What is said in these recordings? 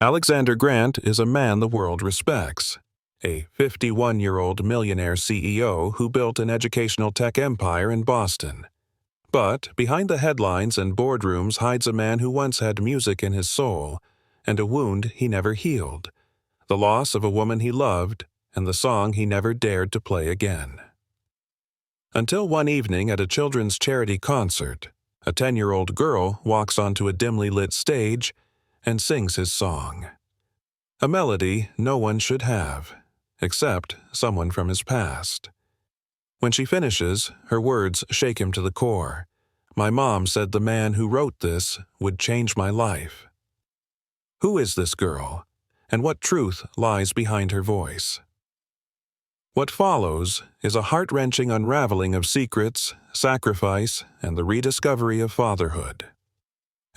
Alexander Grant is a man the world respects, a 51-year-old millionaire CEO who built an educational tech empire in Boston. But behind the headlines and boardrooms hides a man who once had music in his soul, and a wound he never healed, the loss of a woman he loved, and the song he never dared to play again. Until one evening at a children's charity concert, a 10-year-old girl walks onto a dimly lit stage and sings his song. A melody no one should have, except someone from his past. When she finishes, her words shake him to the core. "My mom said the man who wrote this would change my life." Who is this girl, and what truth lies behind her voice? What follows is a heart-wrenching unraveling of secrets, sacrifice, and the rediscovery of fatherhood.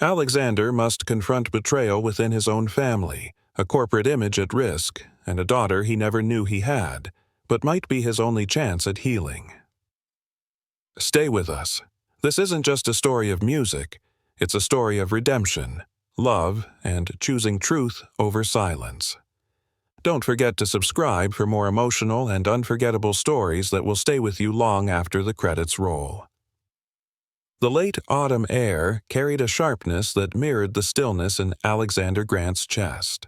Alexander must confront betrayal within his own family, a corporate image at risk, and a daughter he never knew he had, but might be his only chance at healing. Stay with us. This isn't just a story of music, it's a story of redemption, love, and choosing truth over silence. Don't forget to subscribe for more emotional and unforgettable stories that will stay with you long after the credits roll. The late autumn air carried a sharpness that mirrored the stillness in Alexander Grant's chest.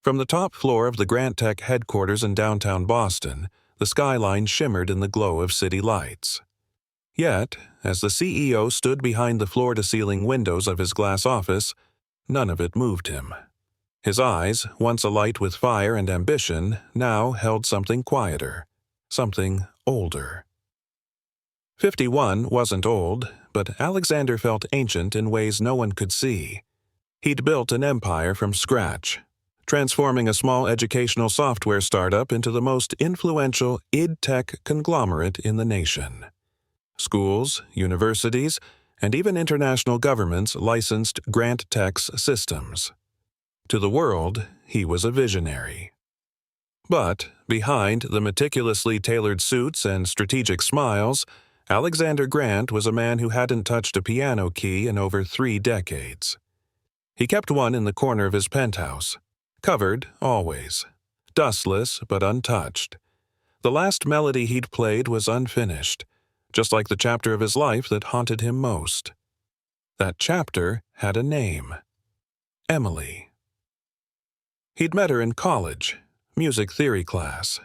From the top floor of the Grant Tech headquarters in downtown Boston, the skyline shimmered in the glow of city lights. Yet, as the CEO stood behind the floor-to-ceiling windows of his glass office, none of it moved him. His eyes, once alight with fire and ambition, now held something quieter, something older. 51 wasn't old, but Alexander felt ancient in ways no one could see. He'd built an empire from scratch, transforming a small educational software startup into the most influential id-tech conglomerate in the nation. Schools, universities, and even international governments licensed Grant Tech's systems. To the world, he was a visionary. But behind the meticulously tailored suits and strategic smiles, Alexander Grant was a man who hadn't touched a piano key in over 3 decades. He kept one in the corner of his penthouse, covered always, dustless but untouched. The last melody he'd played was unfinished, just like the chapter of his life that haunted him most. That chapter had a name: Emily. He'd met her in college, music theory class.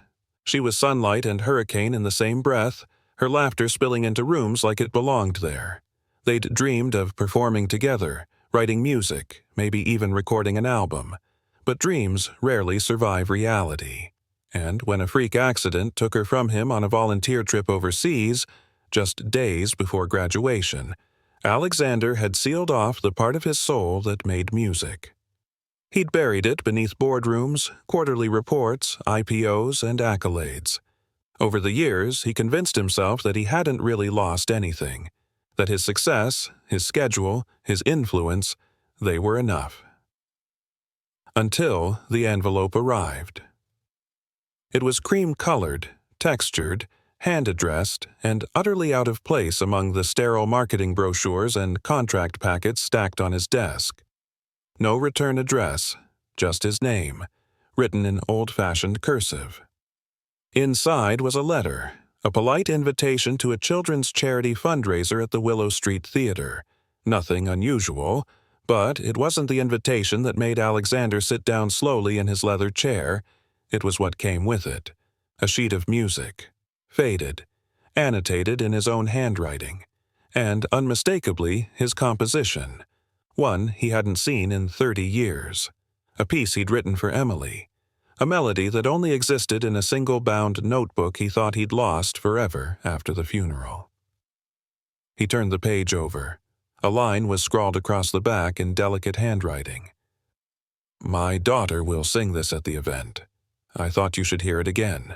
She was sunlight and hurricane in the same breath, her laughter spilling into rooms like it belonged there. They'd dreamed of performing together, writing music, maybe even recording an album. But dreams rarely survive reality. And when a freak accident took her from him on a volunteer trip overseas, just days before graduation, Alexander had sealed off the part of his soul that made music. He'd buried it beneath boardrooms, quarterly reports, IPOs, and accolades. Over the years, he convinced himself that he hadn't really lost anything, that his success, his schedule, his influence, they were enough. Until the envelope arrived. It was cream-colored, textured, hand-addressed, and utterly out of place among the sterile marketing brochures and contract packets stacked on his desk. No return address, just his name, written in old-fashioned cursive. Inside was a letter, a polite invitation to a children's charity fundraiser at the Willow Street Theater. Nothing unusual, but it wasn't the invitation that made Alexander sit down slowly in his leather chair. It was what came with it: a sheet of music, faded, annotated in his own handwriting, and unmistakably his composition, one he hadn't seen in 30 years, a piece he'd written for Emily, a melody that only existed in a single bound notebook he thought he'd lost forever after the funeral. He turned the page over. A line was scrawled across the back in delicate handwriting. "My daughter will sing this at the event. I thought you should hear it again."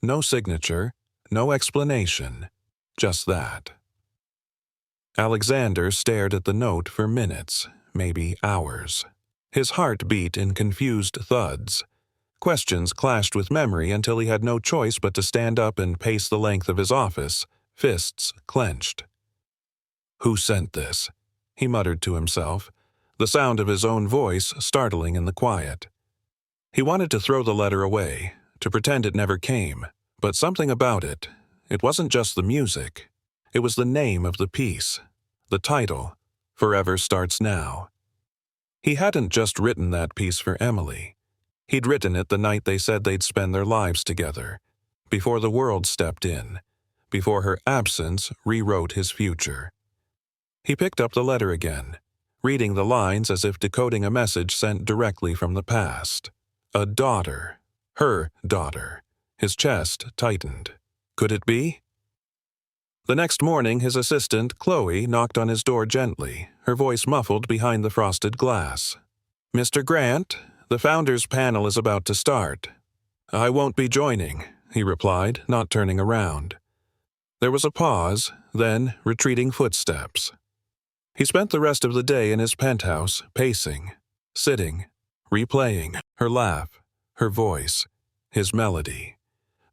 No signature, no explanation, just that. Alexander stared at the note for minutes, maybe hours. His heart beat in confused thuds. Questions clashed with memory until he had no choice but to stand up and pace the length of his office, fists clenched. "Who sent this?" he muttered to himself. the sound of his own voice startling in the quiet. He wanted to throw the letter away, to pretend it never came, but something about it wasn't just the music. It was the name of the piece, the title, Forever Starts Now. He hadn't just written that piece for Emily. He'd written it the night they said they'd spend their lives together, before the world stepped in, before her absence rewrote his future. He picked up the letter again, reading the lines as if decoding a message sent directly from the past. A daughter. Her daughter. His chest tightened. Could it be? The next morning, his assistant, Chloe, knocked on his door gently, her voice muffled behind the frosted glass. "Mr. Grant, the founders' panel is about to start." "I won't be joining," he replied, not turning around. There was a pause, then retreating footsteps. He spent the rest of the day in his penthouse, pacing, sitting, replaying her laugh, her voice, his melody.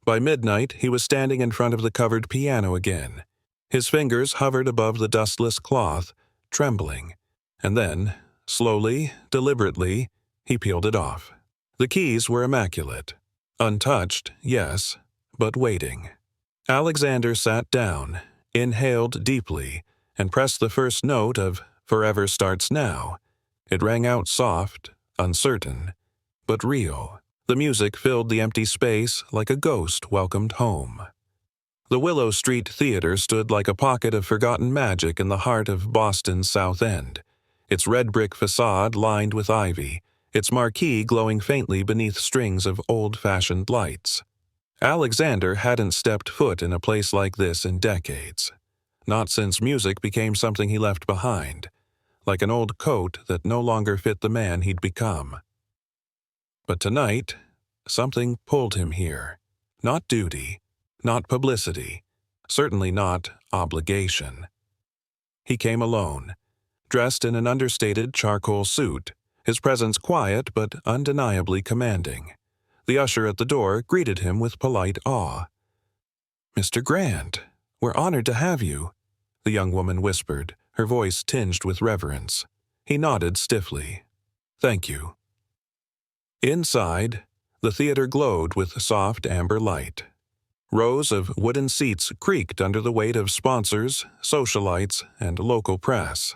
By midnight, he was standing in front of the covered piano again. His fingers hovered above the dustless cloth, trembling, and then, slowly, deliberately, he peeled it off. The keys were immaculate. Untouched, yes, but waiting. Alexander sat down, inhaled deeply, and pressed the first note of Forever Starts Now. It rang out soft, uncertain, but real. The music filled the empty space like a ghost welcomed home. The Willow Street Theater stood like a pocket of forgotten magic in the heart of Boston's South End, its red brick facade lined with ivy, its marquee glowing faintly beneath strings of old-fashioned lights. Alexander hadn't stepped foot in a place like this in decades, not since music became something he left behind, like an old coat that no longer fit the man he'd become. But tonight, something pulled him here. Not duty, not publicity, certainly not obligation. He came alone, dressed in an understated charcoal suit, his presence quiet but undeniably commanding. The usher at the door greeted him with polite awe. "Mr. Grant, we're honored to have you," the young woman whispered, her voice tinged with reverence. He nodded stiffly. "Thank you." Inside, the theater glowed with soft amber light. Rows of wooden seats creaked under the weight of sponsors, socialites, and local press.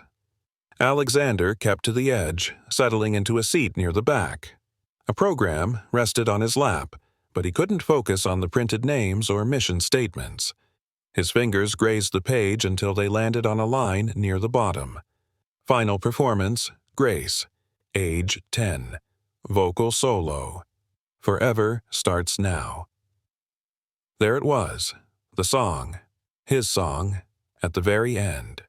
Alexander kept to the edge, settling into a seat near the back. A program rested on his lap, but he couldn't focus on the printed names or mission statements. His fingers grazed the page until they landed on a line near the bottom. Final performance, Grace, age 10. Vocal solo. Forever Starts Now. There it was, the song, his song, at the very end.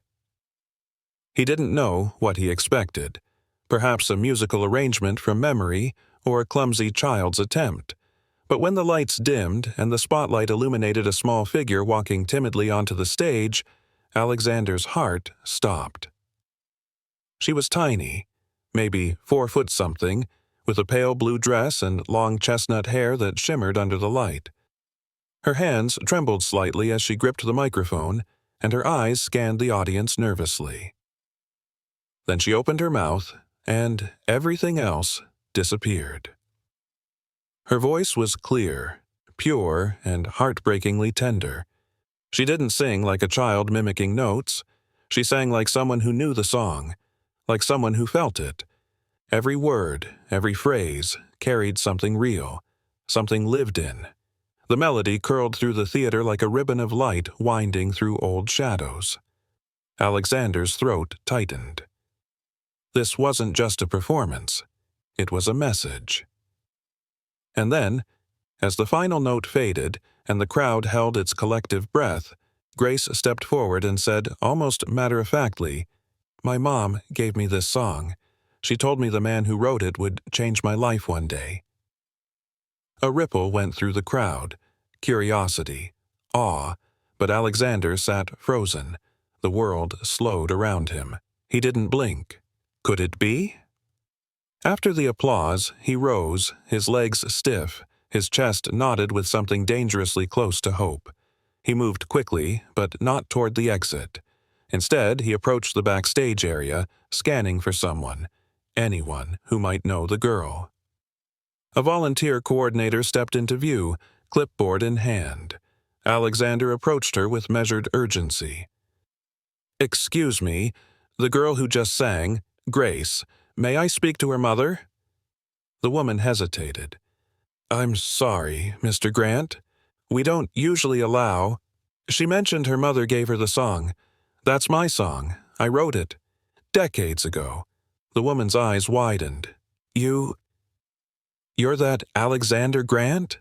He didn't know what he expected, perhaps a musical arrangement from memory or a clumsy child's attempt. But when the lights dimmed and the spotlight illuminated a small figure walking timidly onto the stage, Alexander's heart stopped. She was tiny, maybe 4 foot something, with a pale blue dress and long chestnut hair that shimmered under the light. Her hands trembled slightly as she gripped the microphone, and her eyes scanned the audience nervously. Then she opened her mouth, and everything else disappeared. Her voice was clear, pure, and heartbreakingly tender. She didn't sing like a child mimicking notes. She sang like someone who knew the song, like someone who felt it. Every word, every phrase, carried something real, something lived in. The melody curled through the theater like a ribbon of light winding through old shadows. Alexander's throat tightened. This wasn't just a performance. It was a message. And then, as the final note faded and the crowd held its collective breath, Grace stepped forward and said, almost matter-of-factly, "My mom gave me this song. She told me the man who wrote it would change my life one day." A ripple went through the crowd, curiosity, awe, but Alexander sat frozen. The world slowed around him. He didn't blink. Could it be? After the applause, he rose, his legs stiff, his chest knotted with something dangerously close to hope. He moved quickly, but not toward the exit. Instead, he approached the backstage area, scanning for someone, anyone who might know the girl. A volunteer coordinator stepped into view, clipboard in hand. Alexander approached her with measured urgency. "Excuse me, the girl who just sang, Grace, may I speak to her mother?" The woman hesitated. "I'm sorry, Mr. Grant. We don't usually allow—" She mentioned her mother gave her the song. "That's my song. I wrote it. Decades ago." The woman's eyes widened. You're that Alexander Grant?"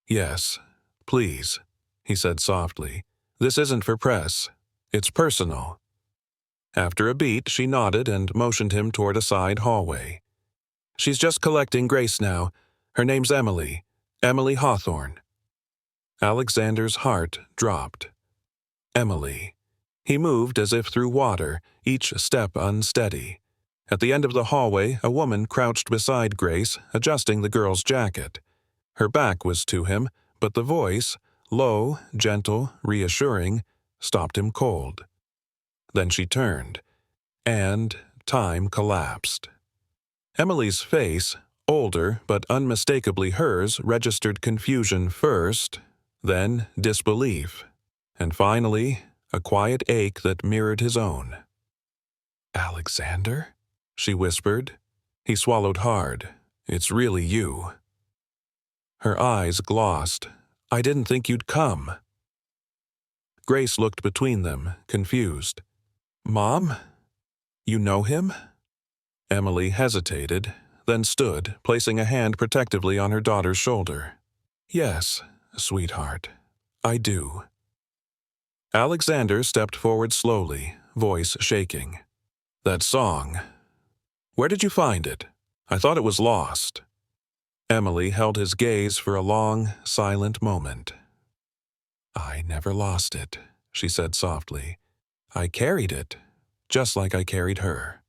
"Yes. Please," he said softly. "This isn't for press. It's personal." After a beat, she nodded and motioned him toward a side hallway. "She's just collecting Grace now. Her name's Emily. Emily Hawthorne." Alexander's heart dropped. Emily. He moved as if through water, each step unsteady. At the end of the hallway, a woman crouched beside Grace, adjusting the girl's jacket. Her back was to him, but the voice, low, gentle, reassuring, stopped him cold. Then she turned, and time collapsed. Emily's face, older but unmistakably hers, registered confusion first, then disbelief, and finally a quiet ache that mirrored his own. "Alexander?" she whispered. He swallowed hard. "It's really you." Her eyes glossed. "I didn't think you'd come." Grace looked between them, confused. "Mom? You know him?" Emily hesitated, then stood, placing a hand protectively on her daughter's shoulder. "Yes, sweetheart, I do." Alexander stepped forward slowly, voice shaking. "That song. Where did you find it? I thought it was lost." Emily held his gaze for a long, silent moment. "I never lost it," she said softly. "I carried it, just like I carried her."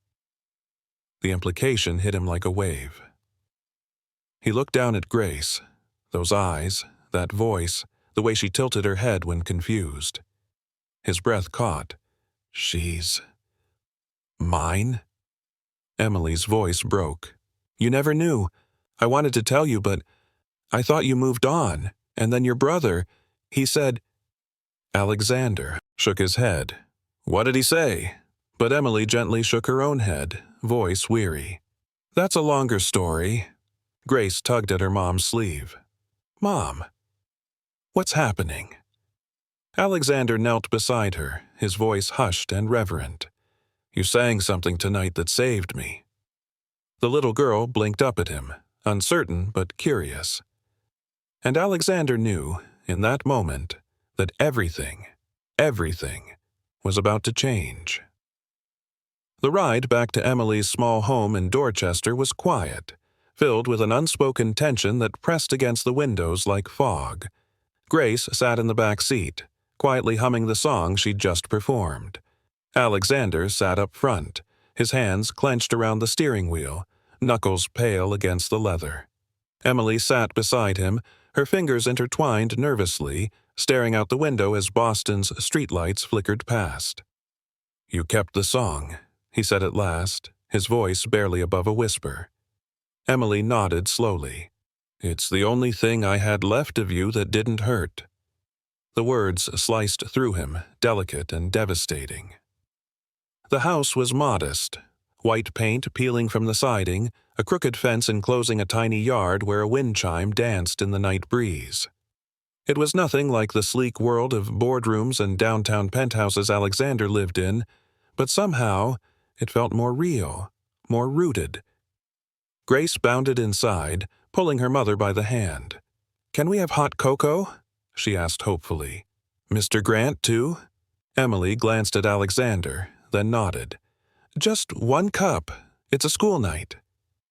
The implication hit him like a wave. He looked down at Grace. Those eyes, that voice, the way she tilted her head when confused. His breath caught. "She's mine?" Emily's voice broke. "You never knew. I wanted to tell you, but I thought you moved on. And then your brother, he said—" Alexander shook his head. "What did he say?" But Emily gently shook her own head, voice weary. "That's a longer story." Grace tugged at her mom's sleeve. "Mom, what's happening?" Alexander knelt beside her, his voice hushed and reverent. "You sang something tonight that saved me." The little girl blinked up at him, uncertain but curious. And Alexander knew, in that moment, that everything was about to change. The ride back to Emily's small home in Dorchester was quiet, filled with an unspoken tension that pressed against the windows like fog. Grace sat in the back seat, quietly humming the song she'd just performed. Alexander sat up front, his hands clenched around the steering wheel, knuckles pale against the leather. Emily sat beside him, her fingers intertwined nervously, staring out the window as Boston's streetlights flickered past. "You kept the song," he said at last, his voice barely above a whisper. Emily nodded slowly. "It's the only thing I had left of you that didn't hurt." The words sliced through him, delicate and devastating. The house was modest. White paint peeling from the siding, a crooked fence enclosing a tiny yard where a wind chime danced in the night breeze. It was nothing like the sleek world of boardrooms and downtown penthouses Alexander lived in, but somehow it felt more real, more rooted. Grace bounded inside, pulling her mother by the hand. "Can we have hot cocoa?" she asked hopefully. "Mr. Grant, too?" Emily glanced at Alexander, then nodded. "Just one cup. It's a school night."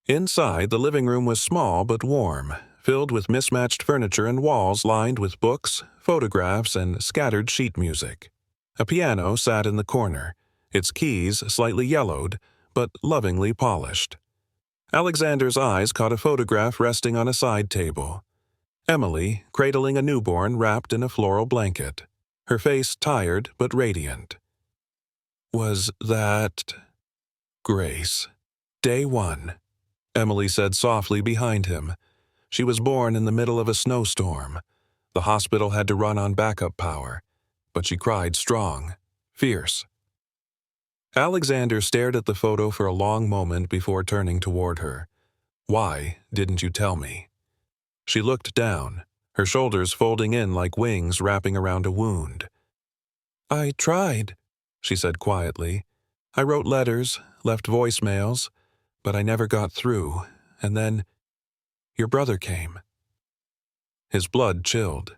Inside, the living room was small but warm, filled with mismatched furniture and walls lined with books, photographs, and scattered sheet music. A piano sat in the corner, its keys slightly yellowed, but lovingly polished. Alexander's eyes caught a photograph resting on a side table. Emily, cradling a newborn wrapped in a floral blanket, her face tired but radiant. Was that Grace? Day 1, Emily said softly behind him. She was born in the middle of a snowstorm. The hospital had to run on backup power, but she cried strong, fierce. Alexander stared at the photo for a long moment before turning toward her. Why didn't you tell me? She looked down, her shoulders folding in like wings wrapping around a wound. I tried, she said quietly. I wrote letters, left voicemails, but I never got through, and then your brother came. His blood chilled.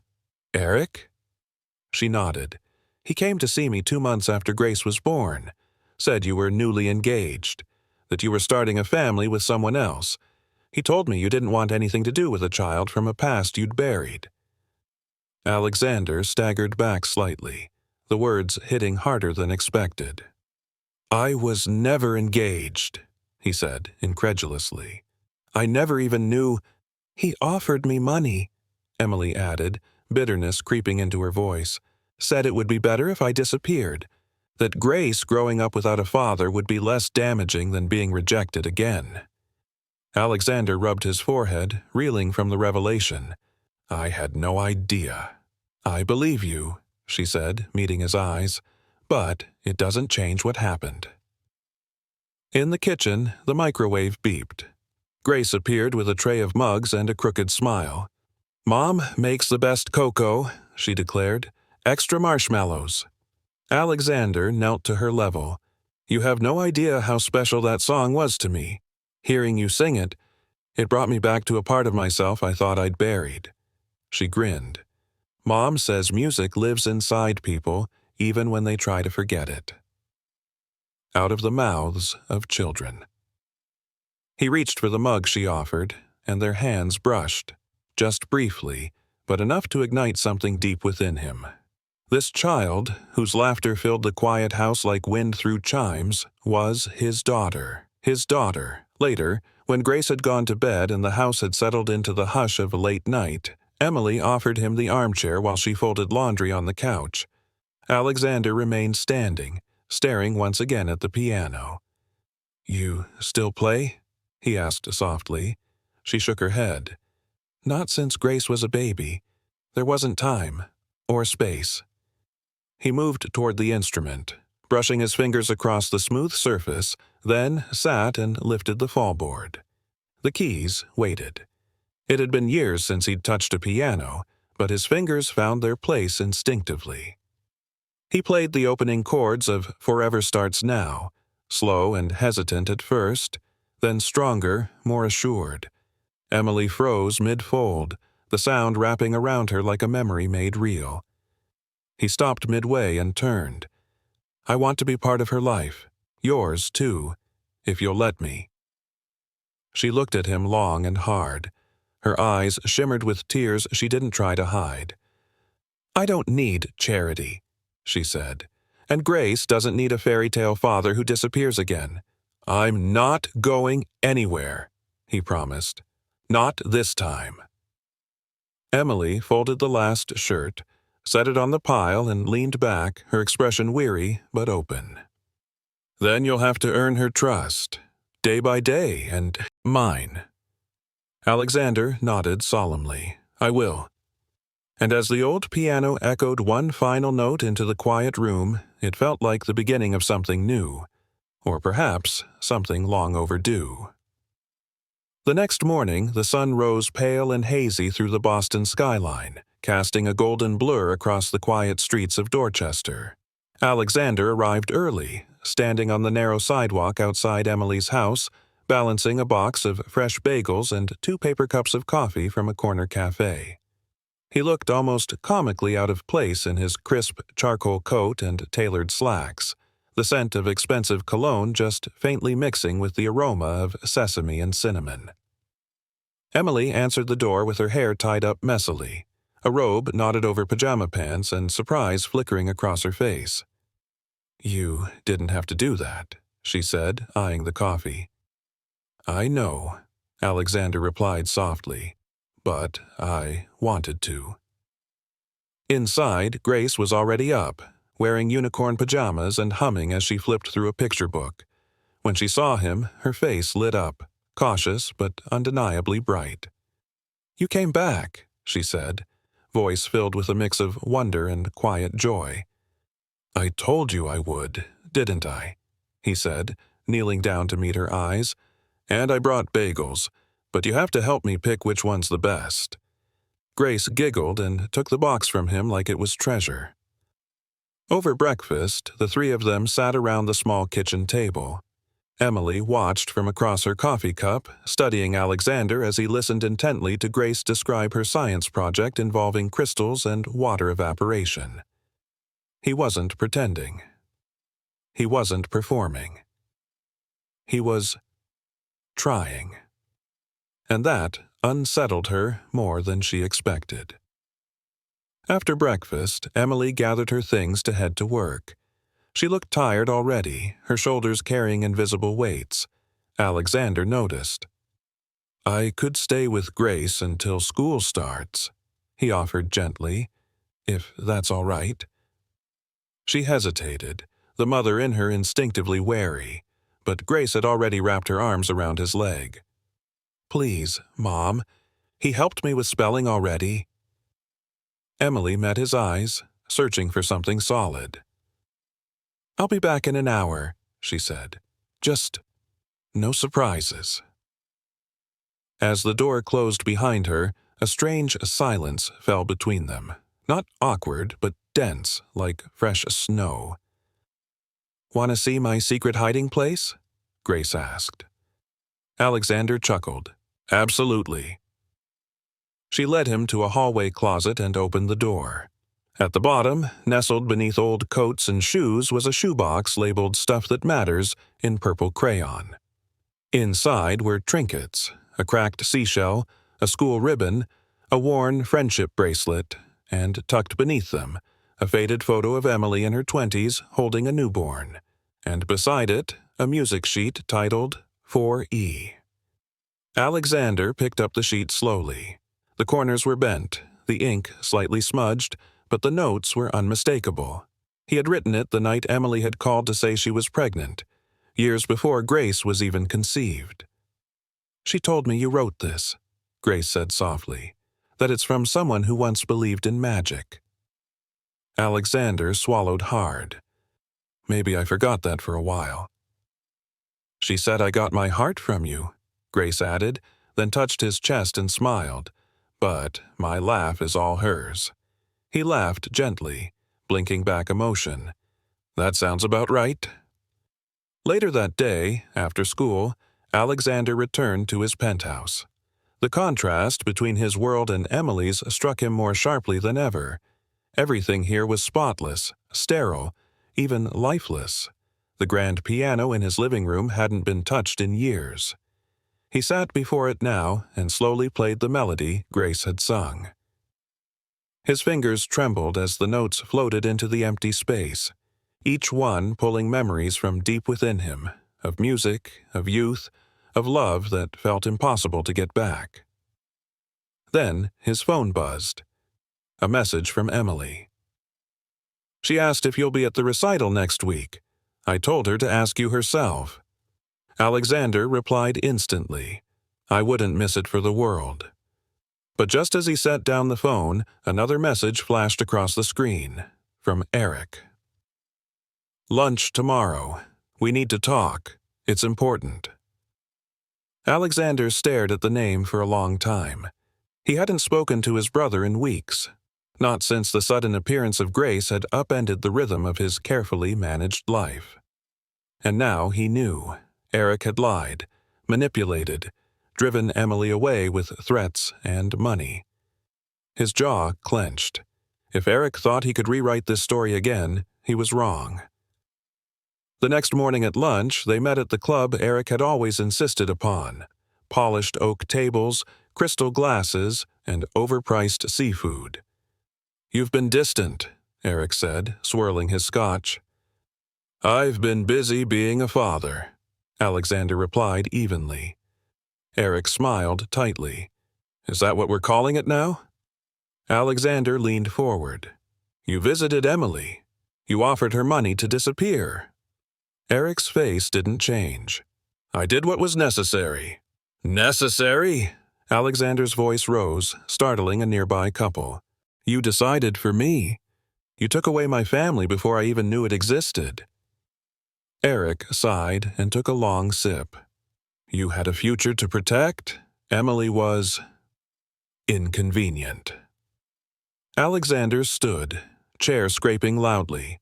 Eric? She nodded. He came to see me 2 months after Grace was born. Said you were newly engaged, that you were starting a family with someone else. He told me you didn't want anything to do with a child from a past you'd buried. Alexander staggered back slightly, the words hitting harder than expected. I was never engaged, he said incredulously. I never even knew. He offered me money, Emily added, bitterness creeping into her voice. Said it would be better if I disappeared. That Grace growing up without a father would be less damaging than being rejected again. Alexander rubbed his forehead, reeling from the revelation. I had no idea. I believe you, she said, meeting his eyes, but it doesn't change what happened. In the kitchen, the microwave beeped. Grace appeared with a tray of mugs and a crooked smile. Mom makes the best cocoa, she declared. Extra marshmallows. Alexander knelt to her level. You have no idea how special that song was to me. Hearing you sing it, it brought me back to a part of myself I thought I'd buried. She grinned. Mom says music lives inside people, even when they try to forget it. Out of the mouths of children. He reached for the mug she offered, and their hands brushed, just briefly, but enough to ignite something deep within him. This child, whose laughter filled the quiet house like wind through chimes, was his daughter. His daughter. Later, when Grace had gone to bed and the house had settled into the hush of a late night, Emily offered him the armchair while she folded laundry on the couch. Alexander remained standing, staring once again at the piano. You still play? He asked softly. She shook her head. Not since Grace was a baby. There wasn't time, or space. He moved toward the instrument, brushing his fingers across the smooth surface, then sat and lifted the fallboard. The keys waited. It had been years since he'd touched a piano, but his fingers found their place instinctively. He played the opening chords of Forever Starts Now, slow and hesitant at first, then stronger, more assured. Emily froze mid-fold, the sound wrapping around her like a memory made real. He stopped midway and turned. I want to be part of her life, yours too, if you'll let me. She looked at him long and hard. Her eyes shimmered with tears she didn't try to hide. I don't need charity, she said, and Grace doesn't need a fairy tale father who disappears again. I'm not going anywhere, he promised. Not this time. Emily folded the last shirt, set it on the pile and leaned back, her expression weary but open. Then you'll have to earn her trust, day by day, and mine. Alexander nodded solemnly. I will. And as the old piano echoed one final note into the quiet room, it felt like the beginning of something new, or perhaps something long overdue. The next morning, the sun rose pale and hazy through the Boston skyline, casting a golden blur across the quiet streets of Dorchester. Alexander arrived early, standing on the narrow sidewalk outside Emily's house, balancing a box of fresh bagels and 2 paper cups of coffee from a corner cafe. He looked almost comically out of place in his crisp charcoal coat and tailored slacks, the scent of expensive cologne just faintly mixing with the aroma of sesame and cinnamon. Emily answered the door with her hair tied up messily, a robe knotted over pajama pants and surprise flickering across her face. You didn't have to do that, she said, eyeing the coffee. I know, Alexander replied softly, but I wanted to. Inside, Grace was already up, wearing unicorn pajamas and humming as she flipped through a picture book. When she saw him, her face lit up, cautious but undeniably bright. "You came back," she said, voice filled with a mix of wonder and quiet joy. "I told you I would, didn't I?" he said, kneeling down to meet her eyes. "And I brought bagels, but you have to help me pick which one's the best." Grace giggled and took the box from him like it was treasure. Over breakfast, the three of them sat around the small kitchen table. Emily watched from across her coffee cup, studying Alexander as he listened intently to Grace describe her science project involving crystals and water evaporation. He wasn't pretending. He wasn't performing. He was trying. And that unsettled her more than she expected. After breakfast, Emily gathered her things to head to work. She looked tired already, her shoulders carrying invisible weights. Alexander noticed. "I could stay with Grace until school starts," he offered gently, "if that's all right." She hesitated, the mother in her instinctively wary, but Grace had already wrapped her arms around his leg. "Please, Mom. He helped me with spelling already." Emily met his eyes, searching for something solid. "I'll be back in an hour," she said. "Just no surprises." As the door closed behind her, a strange silence fell between them. Not awkward, but dense, like fresh snow. "Want to see my secret hiding place?" Grace asked. Alexander chuckled. "Absolutely." She led him to a hallway closet and opened the door. At the bottom, nestled beneath old coats and shoes, was a shoebox labeled "Stuff That Matters" in purple crayon. Inside were trinkets, a cracked seashell, a school ribbon, a worn friendship bracelet, and tucked beneath them, a faded photo of Emily in her 20s holding a newborn, and beside it, a music sheet titled 4E. Alexander picked up the sheet slowly. The corners were bent, the ink slightly smudged, but the notes were unmistakable. He had written it the night Emily had called to say she was pregnant, years before Grace was even conceived. "She told me you wrote this," Grace said softly, "that it's from someone who once believed in magic." Alexander swallowed hard. "Maybe I forgot that for a while." "She said I got my heart from you," Grace added, then touched his chest and smiled. "But my laugh is all hers." He laughed gently, blinking back emotion. "That sounds about right." Later that day, after school, Alexander returned to his penthouse. The contrast between his world and Emily's struck him more sharply than ever. Everything here was spotless, sterile, even lifeless. The grand piano in his living room hadn't been touched in years. He sat before it now and slowly played the melody Grace had sung. His fingers trembled as the notes floated into the empty space, each one pulling memories from deep within him, of music, of youth, of love that felt impossible to get back. Then his phone buzzed. A message from Emily. "She asked if you'll be at the recital next week. I told her to ask you herself." Alexander replied instantly. "I wouldn't miss it for the world." But just as he set down the phone, another message flashed across the screen, from Eric. "Lunch tomorrow. We need to talk. It's important." Alexander stared at the name for a long time. He hadn't spoken to his brother in weeks, not since the sudden appearance of Grace had upended the rhythm of his carefully managed life. And now he knew. Eric had lied, manipulated, driven Emily away with threats and money. His jaw clenched. If Eric thought he could rewrite this story again, he was wrong. The next morning at lunch, they met at the club Eric had always insisted upon: polished oak tables, crystal glasses, and overpriced seafood. "You've been distant," Eric said, swirling his scotch. "I've been busy being a father," Alexander replied evenly. Eric smiled tightly. "Is that what we're calling it now?" Alexander leaned forward. "You visited Emily." You offered her money to disappear." Eric's face didn't change. "I did what was necessary." "Necessary?" Alexander's voice rose, startling a nearby couple. "You decided for me. You took away my family before I even knew it existed." Eric sighed and took a long sip. "You had a future to protect. Emily was inconvenient." Alexander stood, chair scraping loudly.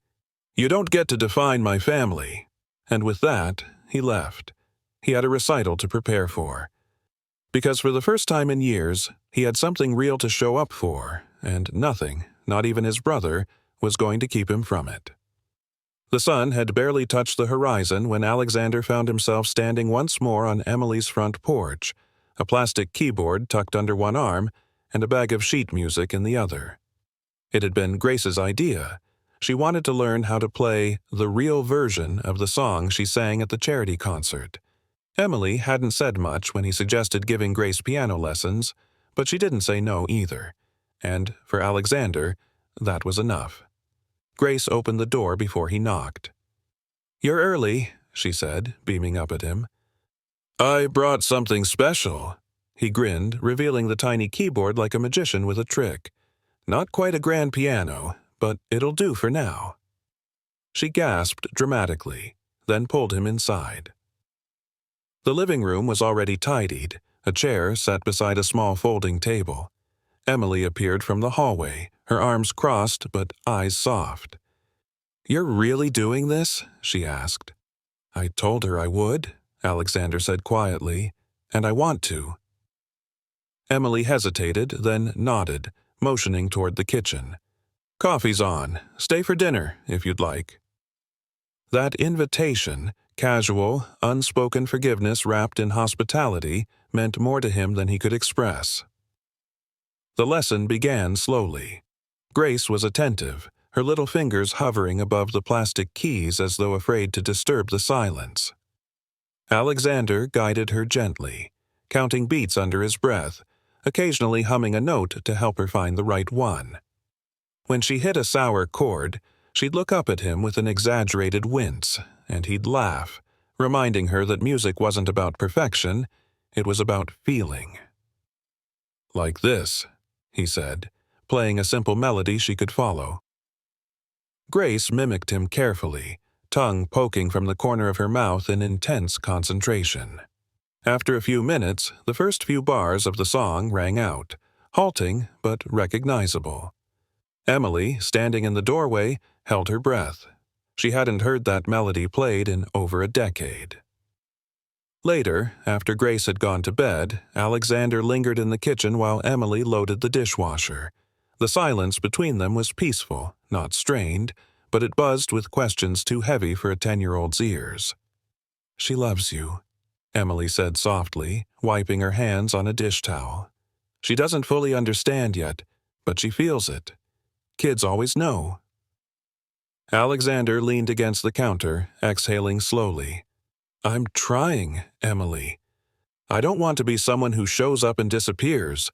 "You don't get to define my family." And with that, he left. He had a recital to prepare for. Because for the first time in years, he had something real to show up for, and nothing, not even his brother, was going to keep him from it. The sun had barely touched the horizon when Alexander found himself standing once more on Emily's front porch, a plastic keyboard tucked under one arm and a bag of sheet music in the other. It had been Grace's idea. She wanted to learn how to play the real version of the song she sang at the charity concert. Emily hadn't said much when he suggested giving Grace piano lessons, but she didn't say no either. And for Alexander, that was enough. Grace opened the door before he knocked. "You're early," she said, beaming up at him. "I brought something special." He grinned, revealing the tiny keyboard like a magician with a trick. "Not quite a grand piano, but it'll do for now." She gasped dramatically, then pulled him inside. The living room was already tidied, a chair sat beside a small folding table. Emily appeared from the hallway, her arms crossed but eyes soft. "You're really doing this?" she asked. "I told her I would," Alexander said quietly, "and I want to." Emily hesitated, then nodded, motioning toward the kitchen. "Coffee's on. Stay for dinner, if you'd like." That invitation, casual, unspoken forgiveness wrapped in hospitality, meant more to him than he could express. The lesson began slowly. Grace was attentive, her little fingers hovering above the plastic keys as though afraid to disturb the silence. Alexander guided her gently, counting beats under his breath, occasionally humming a note to help her find the right one. When she hit a sour chord, she'd look up at him with an exaggerated wince, and he'd laugh, reminding her that music wasn't about perfection, it was about feeling. "Like this," he said, playing a simple melody she could follow. Grace mimicked him carefully, tongue poking from the corner of her mouth in intense concentration. After a few minutes, the first few bars of the song rang out, halting but recognizable. Emily, standing in the doorway, held her breath. She hadn't heard that melody played in over a decade. Later, after Grace had gone to bed, Alexander lingered in the kitchen while Emily loaded the dishwasher. The silence between them was peaceful, not strained, but it buzzed with questions too heavy for a 10-year-old's ears. "She loves you," Emily said softly, wiping her hands on a dish towel. "She doesn't fully understand yet, but she feels it. Kids always know." Alexander leaned against the counter, exhaling slowly. "I'm trying, Emily. I don't want to be someone who shows up and disappears.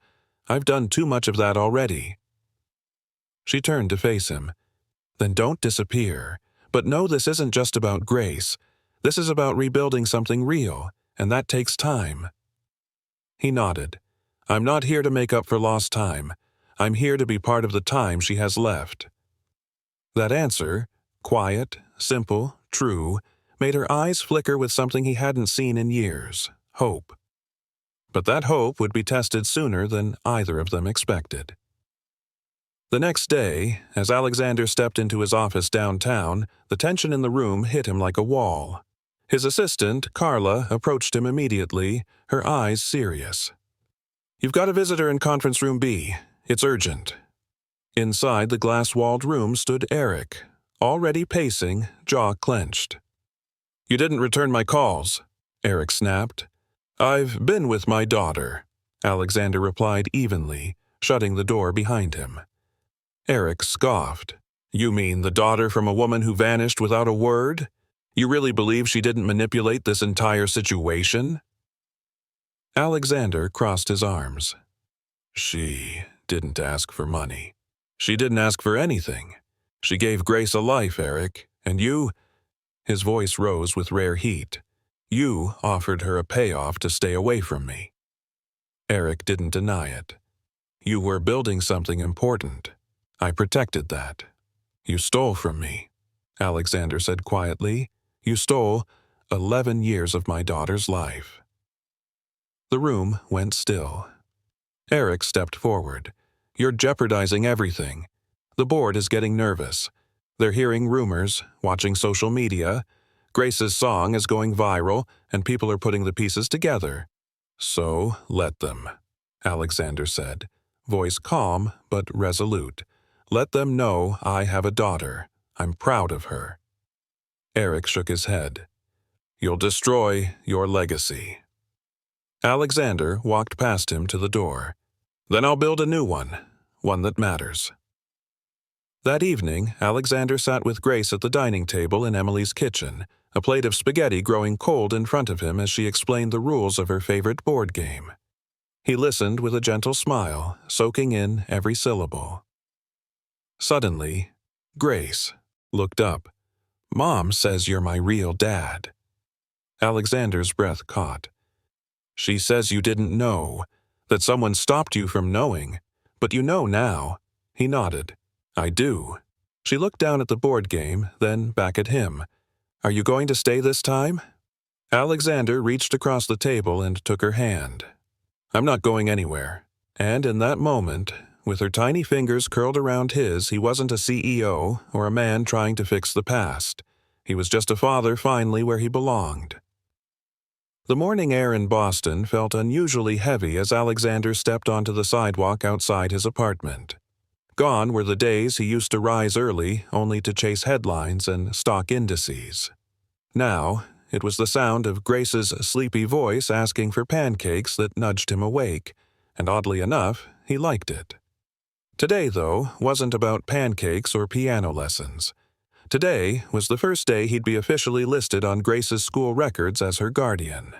I've done too much of that already." She turned to face him. "Then don't disappear. But know this isn't just about Grace. This is about rebuilding something real, and that takes time." He nodded. "I'm not here to make up for lost time. I'm here to be part of the time she has left." That answer, quiet, simple, true, made her eyes flicker with something he hadn't seen in years, hope. But that hope would be tested sooner than either of them expected. The next day, as Alexander stepped into his office downtown, the tension in the room hit him like a wall. His assistant, Carla, approached him immediately, her eyes serious. "You've got a visitor in conference room B. It's urgent." Inside the glass-walled room stood Eric, already pacing, jaw clenched. "You didn't return my calls," Eric snapped. "I've been with my daughter," Alexander replied evenly, shutting the door behind him. Eric scoffed. "You mean the daughter from a woman who vanished without a word? You really believe she didn't manipulate this entire situation?" Alexander crossed his arms. "She didn't ask for money. She didn't ask for anything. She gave Grace a life, Eric, and you—" His voice rose with rare heat. "You offered her a payoff to stay away from me." Eric didn't deny it. "You were building something important. I protected that. You stole from me," Alexander said quietly. "You stole 11 years of my daughter's life." The room went still. Eric stepped forward. "You're jeopardizing everything. The board is getting nervous. They're hearing rumors, watching social media. Grace's song is going viral, and people are putting the pieces together. So let them," Alexander said, voice calm but resolute. "Let them know I have a daughter. I'm proud of her." Eric shook his head. "You'll destroy your legacy." Alexander walked past him to the door. "Then I'll build a new one that matters." That evening, Alexander sat with Grace at the dining table in Emily's kitchen, a plate of spaghetti growing cold in front of him as she explained the rules of her favorite board game. He listened with a gentle smile, soaking in every syllable. Suddenly, Grace looked up. "Mom says you're my real dad." Alexander's breath caught. "She says you didn't know, that someone stopped you from knowing, but you know now." He nodded. "I do." She looked down at the board game, then back at him. "Are you going to stay this time?" Alexander reached across the table and took her hand. "I'm not going anywhere." And in that moment, with her tiny fingers curled around his, he wasn't a CEO or a man trying to fix the past. He was just a father finally where he belonged. The morning air in Boston felt unusually heavy as Alexander stepped onto the sidewalk outside his apartment. Gone were the days he used to rise early only to chase headlines and stock indices. Now, it was the sound of Grace's sleepy voice asking for pancakes that nudged him awake, and oddly enough, he liked it. Today, though, wasn't about pancakes or piano lessons. Today was the first day he'd be officially listed on Grace's school records as her guardian.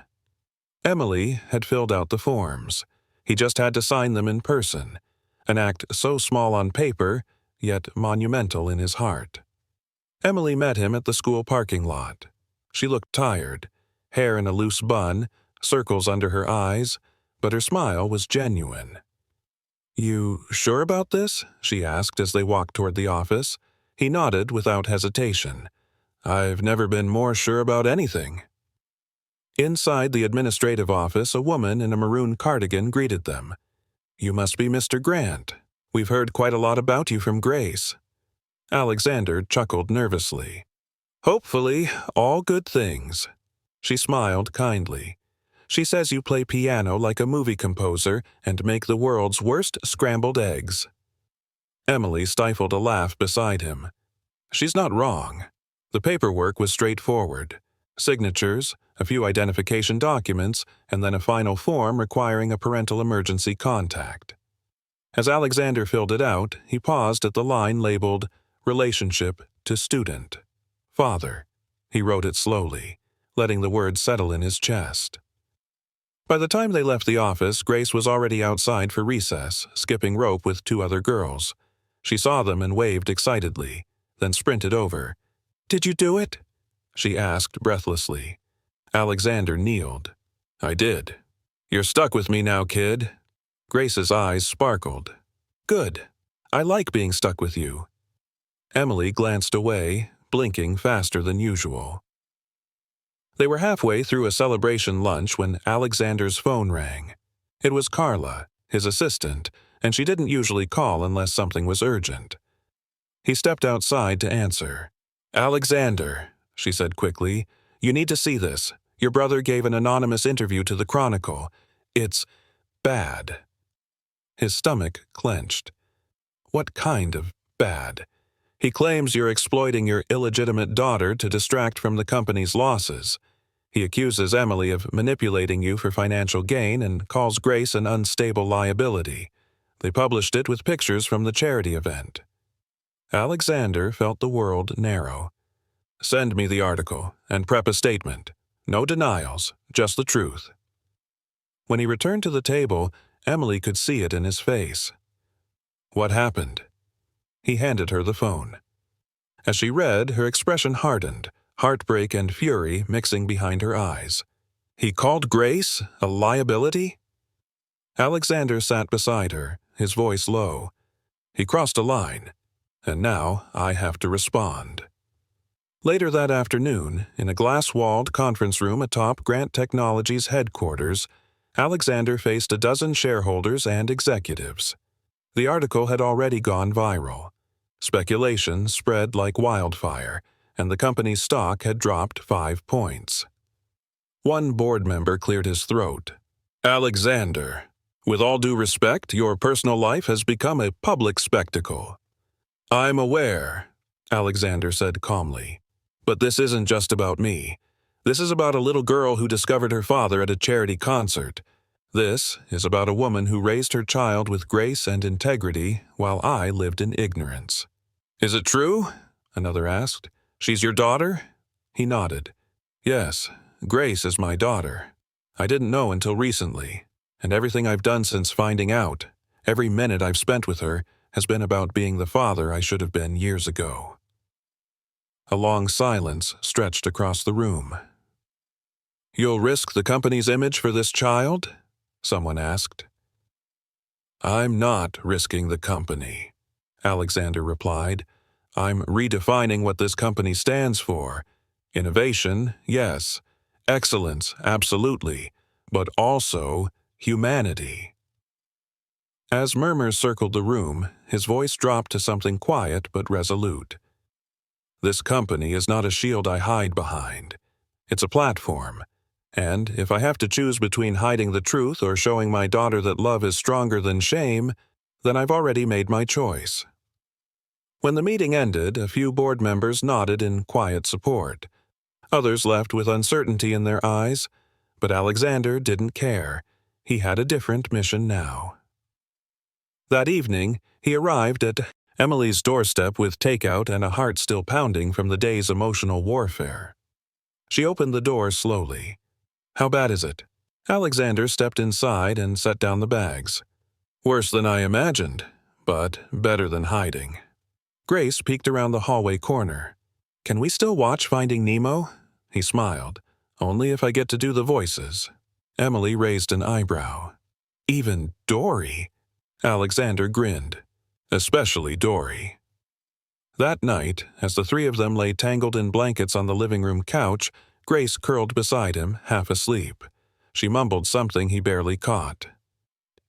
Emily had filled out the forms. He just had to sign them in person, an act so small on paper, yet monumental in his heart. Emily met him at the school parking lot. She looked tired, hair in a loose bun, circles under her eyes, but her smile was genuine. "You sure about this?" she asked as they walked toward the office. He nodded without hesitation. "I've never been more sure about anything." Inside the administrative office, a woman in a maroon cardigan greeted them. "You must be Mr. Grant. We've heard quite a lot about you from Grace." Alexander chuckled nervously. "Hopefully, all good things." She smiled kindly. "She says you play piano like a movie composer and make the world's worst scrambled eggs." Emily stifled a laugh beside him. She's not wrong. The paperwork was straightforward. Signatures, a few identification documents, and then a final form requiring a parental emergency contact. As Alexander filled it out, he paused at the line labeled "Relationship to Student." "Father." He wrote it slowly, letting the words settle in his chest. By the time they left the office, Grace was already outside for recess, skipping rope with 2 other girls. She saw them and waved excitedly, then sprinted over. "Did you do it?" she asked breathlessly. Alexander kneeled. "I did. You're stuck with me now, kid." Grace's eyes sparkled. "Good. I like being stuck with you." Emily glanced away, blinking faster than usual. They were halfway through a celebration lunch when Alexander's phone rang. It was Carla, his assistant, and she didn't usually call unless something was urgent. He stepped outside to answer. "Alexander," she said quickly, "you need to see this. Your brother gave an anonymous interview to the Chronicle. It's bad." His stomach clenched. "What kind of bad?" "He claims you're exploiting your illegitimate daughter to distract from the company's losses. He accuses Emily of manipulating you for financial gain and calls Grace an unstable liability. They published it with pictures from the charity event." Alexander felt the world narrow. "Send me the article and prep a statement. No denials, just the truth." When he returned to the table, Emily could see it in his face. "What happened?" He handed her the phone. As she read, her expression hardened, heartbreak and fury mixing behind her eyes. He called Grace a liability? Alexander sat beside her, his voice low. He crossed a line, and now I have to respond. Later that afternoon, in a glass-walled conference room atop Grant Technologies' headquarters, Alexander faced a dozen shareholders and executives. The article had already gone viral. Speculation spread like wildfire, and the company's stock had dropped 5 points. One board member cleared his throat. Alexander, with all due respect, your personal life has become a public spectacle. I'm aware, Alexander said calmly. But this isn't just about me. This is about a little girl who discovered her father at a charity concert. This is about a woman who raised her child with grace and integrity while I lived in ignorance. Is it true? Another asked. She's your daughter? He nodded. Yes, Grace is my daughter. I didn't know until recently, and everything I've done since finding out, every minute I've spent with her, has been about being the father I should have been years ago. A long silence stretched across the room. You'll risk the company's image for this child? Someone asked. I'm not risking the company, Alexander replied. I'm redefining what this company stands for. Innovation, yes. Excellence, absolutely. But also humanity. As murmurs circled the room, his voice dropped to something quiet but resolute. This company is not a shield I hide behind. It's a platform. And if I have to choose between hiding the truth or showing my daughter that love is stronger than shame, then I've already made my choice. When the meeting ended, a few board members nodded in quiet support. Others left with uncertainty in their eyes, but Alexander didn't care. He had a different mission now. That evening, he arrived at Emily's doorstep with takeout and a heart still pounding from the day's emotional warfare. She opened the door slowly. How bad is it? Alexander stepped inside and set down the bags. Worse than I imagined, but better than hiding. Grace peeked around the hallway corner. Can we still watch Finding Nemo? He smiled. Only if I get to do the voices. Emily raised an eyebrow. Even Dory? Alexander grinned. Especially Dory. That night, as the three of them lay tangled in blankets on the living room couch, Grace curled beside him, half asleep. She mumbled something he barely caught.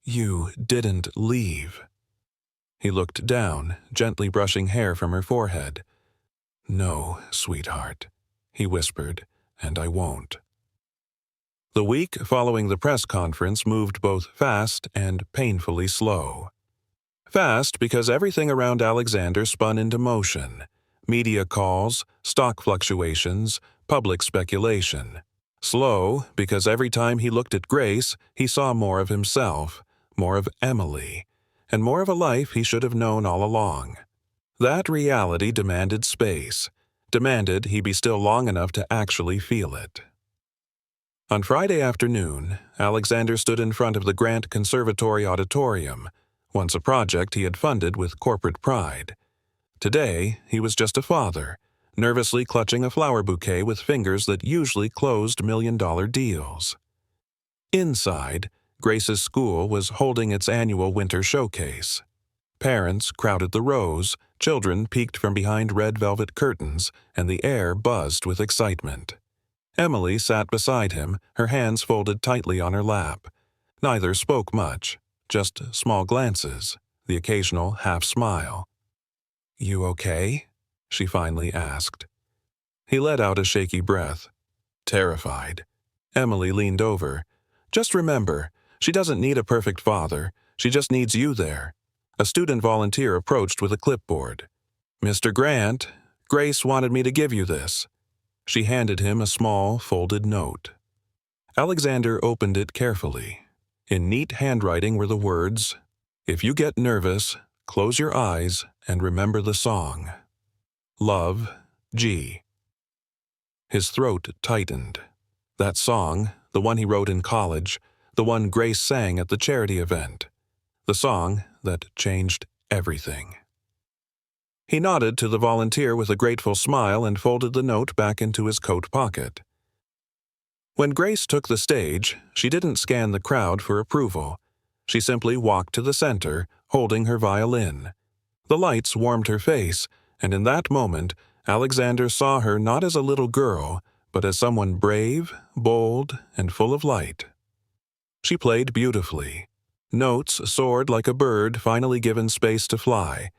You didn't leave. He looked down, gently brushing hair from her forehead. No, sweetheart, he whispered, and I won't. The week following the press conference moved both fast and painfully slow. Fast because everything around Alexander spun into motion. Media calls, stock fluctuations, public speculation. Slow because every time he looked at Grace, he saw more of himself, more of Emily, and more of a life he should have known all along. That reality demanded space, demanded he be still long enough to actually feel it. On Friday afternoon, Alexander stood in front of the Grant Conservatory Auditorium, once a project he had funded with corporate pride. Today, he was just a father, nervously clutching a flower bouquet with fingers that usually closed million-dollar deals. Inside, Grace's school was holding its annual winter showcase. Parents crowded the rows, children peeked from behind red velvet curtains, and the air buzzed with excitement. Emily sat beside him, her hands folded tightly on her lap. Neither spoke much. Just small glances, the occasional half-smile. You okay? She finally asked. He let out a shaky breath. Terrified. Emily leaned over. Just remember, she doesn't need a perfect father. She just needs you there. A student volunteer approached with a clipboard. Mr. Grant, Grace wanted me to give you this. She handed him a small, folded note. Alexander opened it carefully. In neat handwriting were the words, If you get nervous, close your eyes and remember the song. Love, G. His throat tightened. That song, the one he wrote in college, the one Grace sang at the charity event. The song that changed everything. He nodded to the volunteer with a grateful smile and folded the note back into his coat pocket. When Grace took the stage, she didn't scan the crowd for approval. She simply walked to the center, holding her violin. The lights warmed her face, and in that moment, Alexander saw her not as a little girl, but as someone brave, bold, and full of light. She played beautifully. Notes soared like a bird finally given space to fly,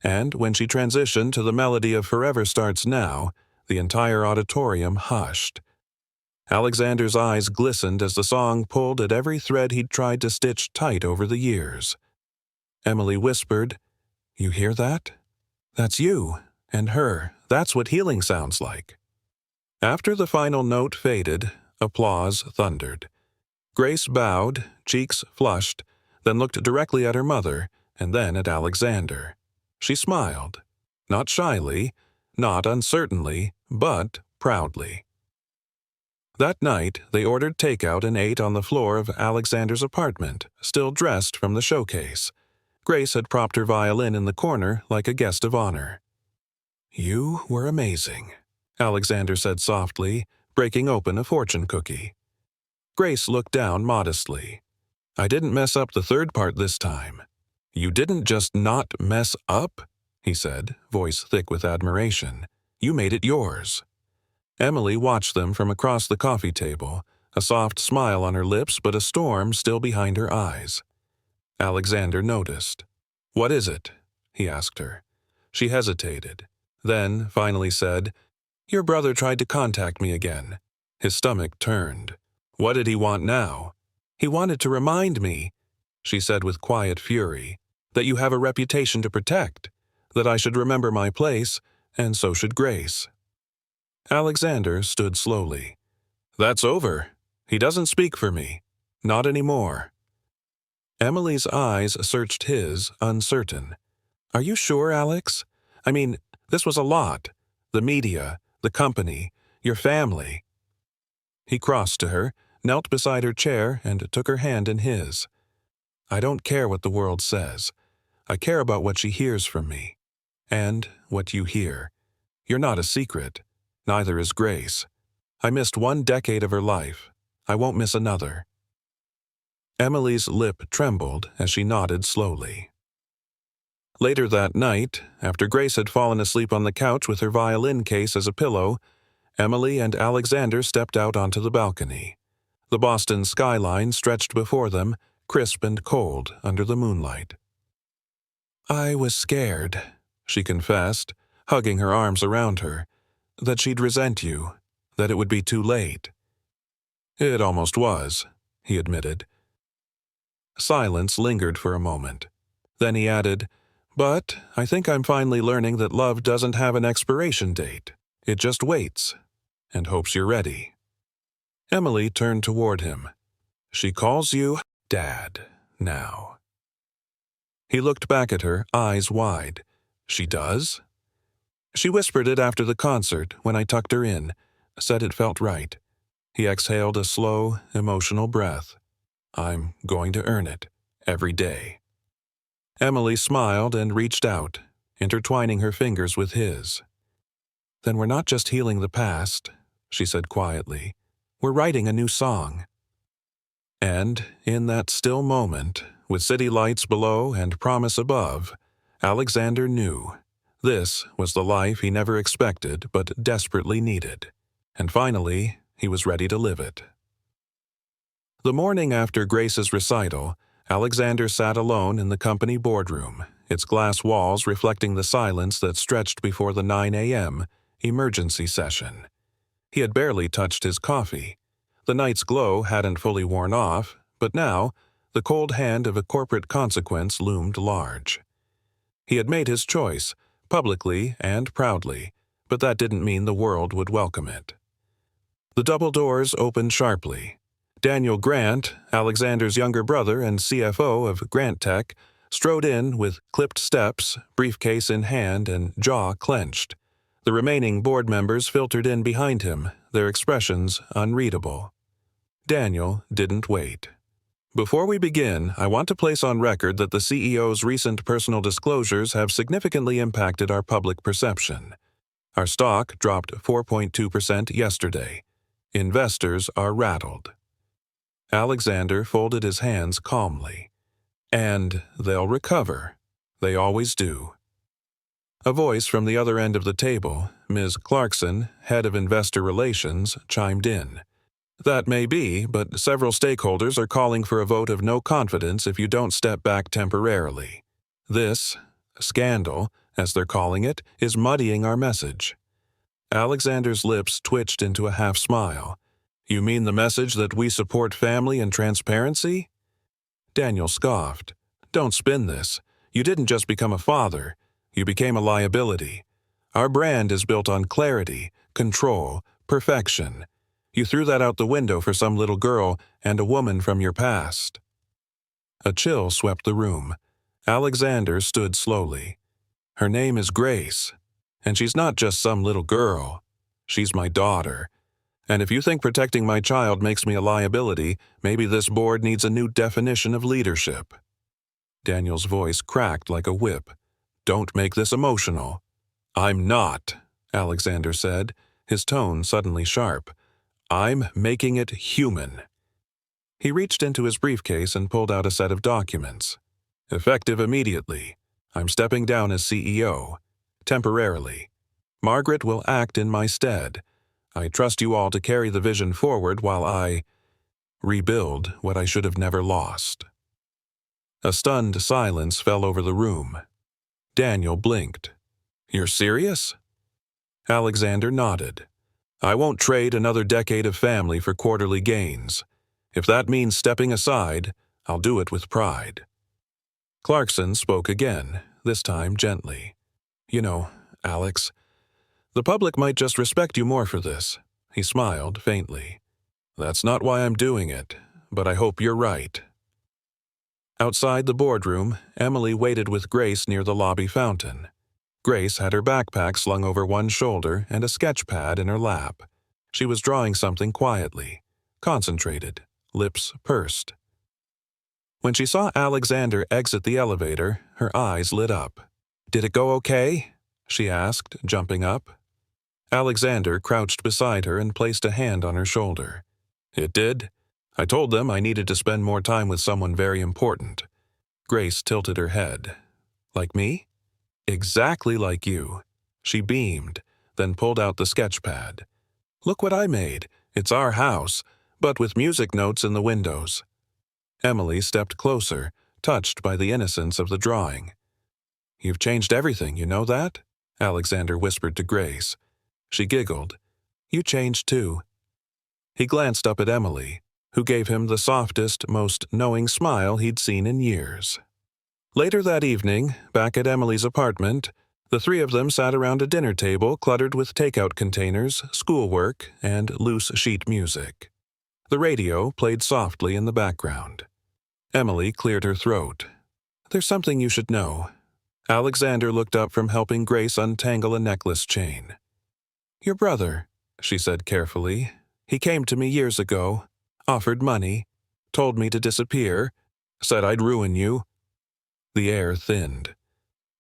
and when she transitioned to the melody of Forever Starts Now, the entire auditorium hushed. Alexander's eyes glistened as the song pulled at every thread he'd tried to stitch tight over the years. Emily whispered, "You hear that? That's you and her. That's what healing sounds like." After the final note faded, applause thundered. Grace bowed, cheeks flushed, then looked directly at her mother and then at Alexander. She smiled, not shyly, not uncertainly, but proudly. That night, they ordered takeout and ate on the floor of Alexander's apartment, still dressed from the showcase. Grace had propped her violin in the corner like a guest of honor. "You were amazing," Alexander said softly, breaking open a fortune cookie. Grace looked down modestly. "I didn't mess up the third part this time." "You didn't just not mess up," he said, voice thick with admiration. "You made it yours." Emily watched them from across the coffee table, a soft smile on her lips but a storm still behind her eyes. Alexander noticed. "What is it?" he asked her. She hesitated, then finally said, "Your brother tried to contact me again." His stomach turned. What did he want now? "He wanted to remind me," she said with quiet fury, "that you have a reputation to protect, that I should remember my place, and so should Grace." Alexander stood slowly. "That's over. He doesn't speak for me. Not anymore." Emily's eyes searched his, uncertain. "Are you sure, Alex? I mean, this was a lot. The media, the company, your family." He crossed to her, knelt beside her chair, and took her hand in his. "I don't care what the world says. I care about what she hears from me. And what you hear. You're not a secret. Neither is Grace. I missed 1 decade of her life. I won't miss another." Emily's lip trembled as she nodded slowly. Later that night, after Grace had fallen asleep on the couch with her violin case as a pillow, Emily and Alexander stepped out onto the balcony. The Boston skyline stretched before them, crisp and cold under the moonlight. "I was scared," she confessed, hugging her arms around her, "that she'd resent you, that it would be too late." "It almost was," he admitted. Silence lingered for a moment. Then he added, "But I think I'm finally learning that love doesn't have an expiration date. It just waits, and hopes you're ready." Emily turned toward him. "She calls you Dad now." He looked back at her, eyes wide. "She does?" "She whispered it after the concert when I tucked her in, said it felt right." He exhaled a slow, emotional breath. "I'm going to earn it, every day." Emily smiled and reached out, intertwining her fingers with his. "Then we're not just healing the past," she said quietly. "We're writing a new song." And in that still moment, with city lights below and promise above, Alexander knew this was the life he never expected but desperately needed. And finally, he was ready to live it. The morning after Grace's recital, Alexander sat alone in the company boardroom, its glass walls reflecting the silence that stretched before the 9 a.m. emergency session. He had barely touched his coffee. The night's glow hadn't fully worn off, but now, the cold hand of a corporate consequence loomed large. He had made his choice, publicly and proudly, but that didn't mean the world would welcome it. The double doors opened sharply. Daniel Grant, Alexander's younger brother and CFO of Grant Tech, strode in with clipped steps, briefcase in hand, and jaw clenched. The remaining board members filtered in behind him, their expressions unreadable. Daniel didn't wait. Before we begin, I want to place on record that the CEO's recent personal disclosures have significantly impacted our public perception. Our stock dropped 4.2% yesterday. Investors are rattled. Alexander folded his hands calmly. And they'll recover. They always do. A voice from the other end of the table, Ms. Clarkson, head of investor relations, chimed in. That may be, but several stakeholders are calling for a vote of no confidence if you don't step back temporarily. This scandal, as they're calling it, is muddying our message. Alexander's lips twitched into a half smile. You mean the message that we support family and transparency? Daniel scoffed. Don't spin this. You didn't just become a father. You became a liability. Our brand is built on clarity, control, perfection. You threw that out the window for some little girl and a woman from your past. A chill swept the room. Alexander stood slowly. Her name is Grace, and she's not just some little girl. She's my daughter. And if you think protecting my child makes me a liability, maybe this board needs a new definition of leadership. Daniel's voice cracked like a whip. Don't make this emotional. I'm not, Alexander said, his tone suddenly sharp. I'm making it human. He reached into his briefcase and pulled out a set of documents. Effective immediately. I'm stepping down as CEO. Temporarily. Margaret will act in my stead. I trust you all to carry the vision forward while I rebuild what I should have never lost. A stunned silence fell over the room. Daniel blinked. You're serious? Alexander nodded. I won't trade another decade of family for quarterly gains. If that means stepping aside, I'll do it with pride. Clarkson spoke again, this time gently. You know, Alex, the public might just respect you more for this. He smiled faintly. That's not why I'm doing it, but I hope you're right. Outside the boardroom, Emily waited with Grace near the lobby fountain. Grace had her backpack slung over one shoulder and a sketch pad in her lap. She was drawing something quietly, concentrated, lips pursed. When she saw Alexander exit the elevator, her eyes lit up. Did it go okay? She asked, jumping up. Alexander crouched beside her and placed a hand on her shoulder. It did. I told them I needed to spend more time with someone very important. Grace tilted her head. Like me? Exactly like you. She beamed, then pulled out the sketch pad. Look what I made. It's our house, but with music notes in the windows. Emily stepped closer, touched by the innocence of the drawing. You've changed everything, you know that? Alexander whispered to Grace. She giggled. You changed too. He glanced up at Emily, who gave him the softest, most knowing smile he'd seen in years. Later that evening, back at Emily's apartment, the three of them sat around a dinner table cluttered with takeout containers, schoolwork, and loose sheet music. The radio played softly in the background. Emily cleared her throat. There's something you should know. Alexander looked up from helping Grace untangle a necklace chain. Your brother, she said carefully. He came to me years ago, offered money, told me to disappear, said I'd ruin you. The air thinned.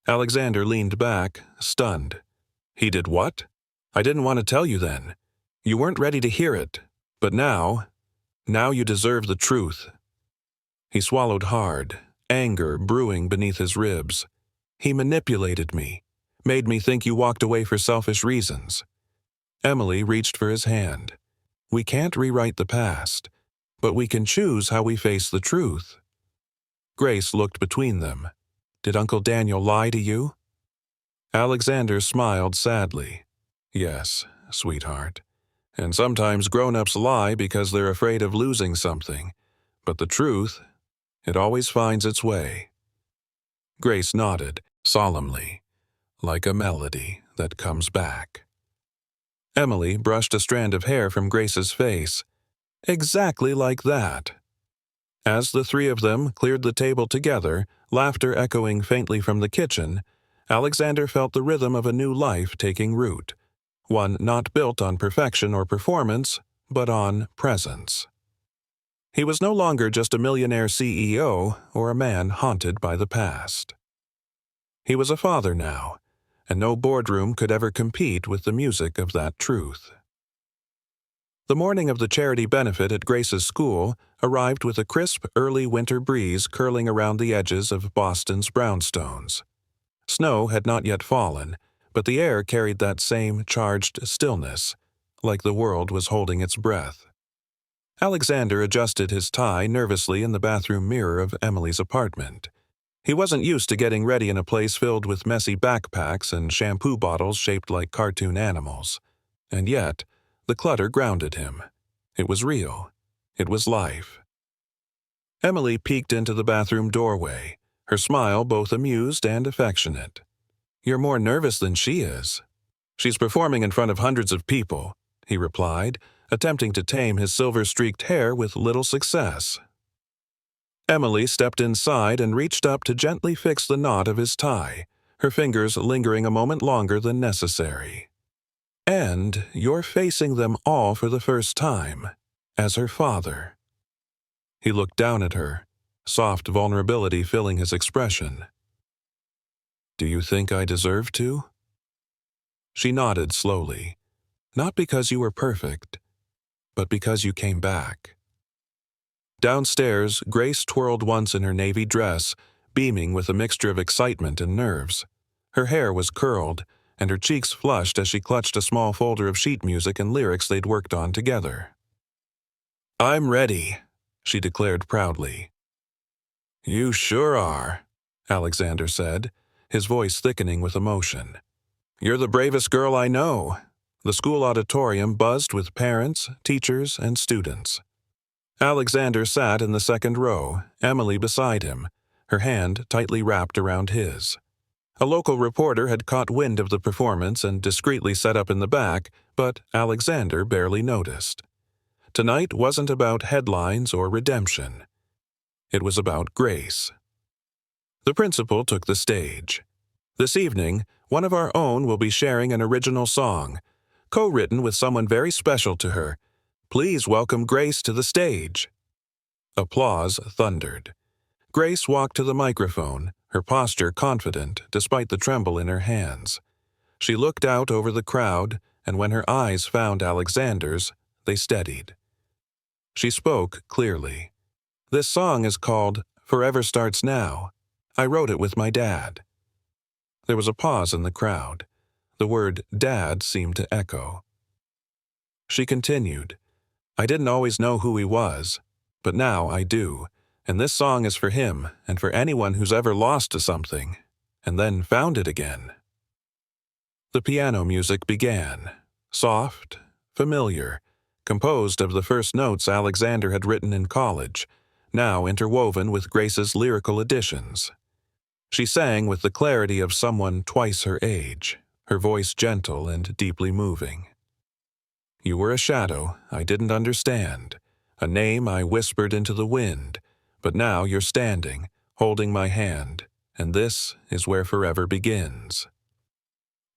Alexander leaned back, stunned. He did what? I didn't want to tell you then. You weren't ready to hear it. But now you deserve the truth. He swallowed hard, anger brewing beneath his ribs. He manipulated me, made me think you walked away for selfish reasons. Emily reached for his hand. We can't rewrite the past, but we can choose how we face the truth. Grace looked between them. Did Uncle Daniel lie to you? Alexander smiled sadly. Yes, sweetheart. And sometimes grown-ups lie because they're afraid of losing something. But the truth, it always finds its way. Grace nodded, solemnly, like a melody that comes back. Emily brushed a strand of hair from Grace's face. Exactly like that. As the three of them cleared the table together, laughter echoing faintly from the kitchen, Alexander felt the rhythm of a new life taking root, one not built on perfection or performance, but on presence. He was no longer just a millionaire CEO or a man haunted by the past. He was a father now, and no boardroom could ever compete with the music of that truth. The morning of the charity benefit at Grace's school arrived with a crisp early winter breeze curling around the edges of Boston's brownstones. Snow had not yet fallen, but the air carried that same charged stillness, like the world was holding its breath. Alexander adjusted his tie nervously in the bathroom mirror of Emily's apartment. He wasn't used to getting ready in a place filled with messy backpacks and shampoo bottles shaped like cartoon animals. And yet, the clutter grounded him. It was real. It was life. Emily peeked into the bathroom doorway, her smile both amused and affectionate. "You're more nervous than she is." "She's performing in front of hundreds of people," he replied, attempting to tame his silver-streaked hair with little success. Emily stepped inside and reached up to gently fix the knot of his tie, her fingers lingering a moment longer than necessary. "And you're facing them all for the first time, as her father." He looked down at her, soft vulnerability filling his expression. "Do you think I deserve to?" She nodded slowly. "Not because you were perfect, but because you came back." Downstairs, Grace twirled once in her navy dress, beaming with a mixture of excitement and nerves. Her hair was curled, and her cheeks flushed as she clutched a small folder of sheet music and lyrics they'd worked on together. "I'm ready," she declared proudly. "You sure are," Alexander said, his voice thickening with emotion. "You're the bravest girl I know." The school auditorium buzzed with parents, teachers, and students. Alexander sat in the second row, Emily beside him, her hand tightly wrapped around his. A local reporter had caught wind of the performance and discreetly set up in the back, but Alexander barely noticed. Tonight wasn't about headlines or redemption. It was about Grace. The principal took the stage. "This evening, one of our own will be sharing an original song, co-written with someone very special to her. Please welcome Grace to the stage." Applause thundered. Grace walked to the microphone, her posture confident despite the tremble in her hands. She looked out over the crowd, and when her eyes found Alexander's, they steadied. She spoke clearly. "This song is called Forever Starts Now. I wrote it with my dad." There was a pause in the crowd. The word dad seemed to echo. She continued, "I didn't always know who he was, but now I do, and this song is for him and for anyone who's ever lost to something, and then found it again." The piano music began, soft, familiar, composed of the first notes Alexander had written in college, now interwoven with Grace's lyrical additions. She sang with the clarity of someone twice her age, her voice gentle and deeply moving. "You were a shadow I didn't understand, a name I whispered into the wind, but now you're standing, holding my hand, and this is where forever begins."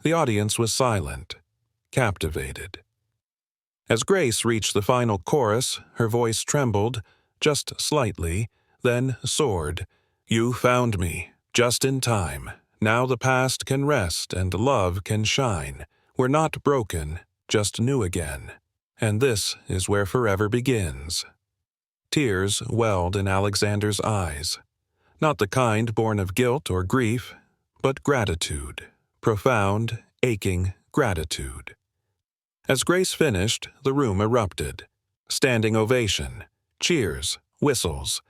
The audience was silent, captivated. As Grace reached the final chorus, her voice trembled, just slightly, then soared. "You found me, just in time. Now the past can rest and love can shine. We're not broken, just new again. And this is where forever begins." Tears welled in Alexander's eyes. Not the kind born of guilt or grief, but gratitude. Profound, aching gratitude. As Grace finished, the room erupted. Standing ovation, cheers, whistles.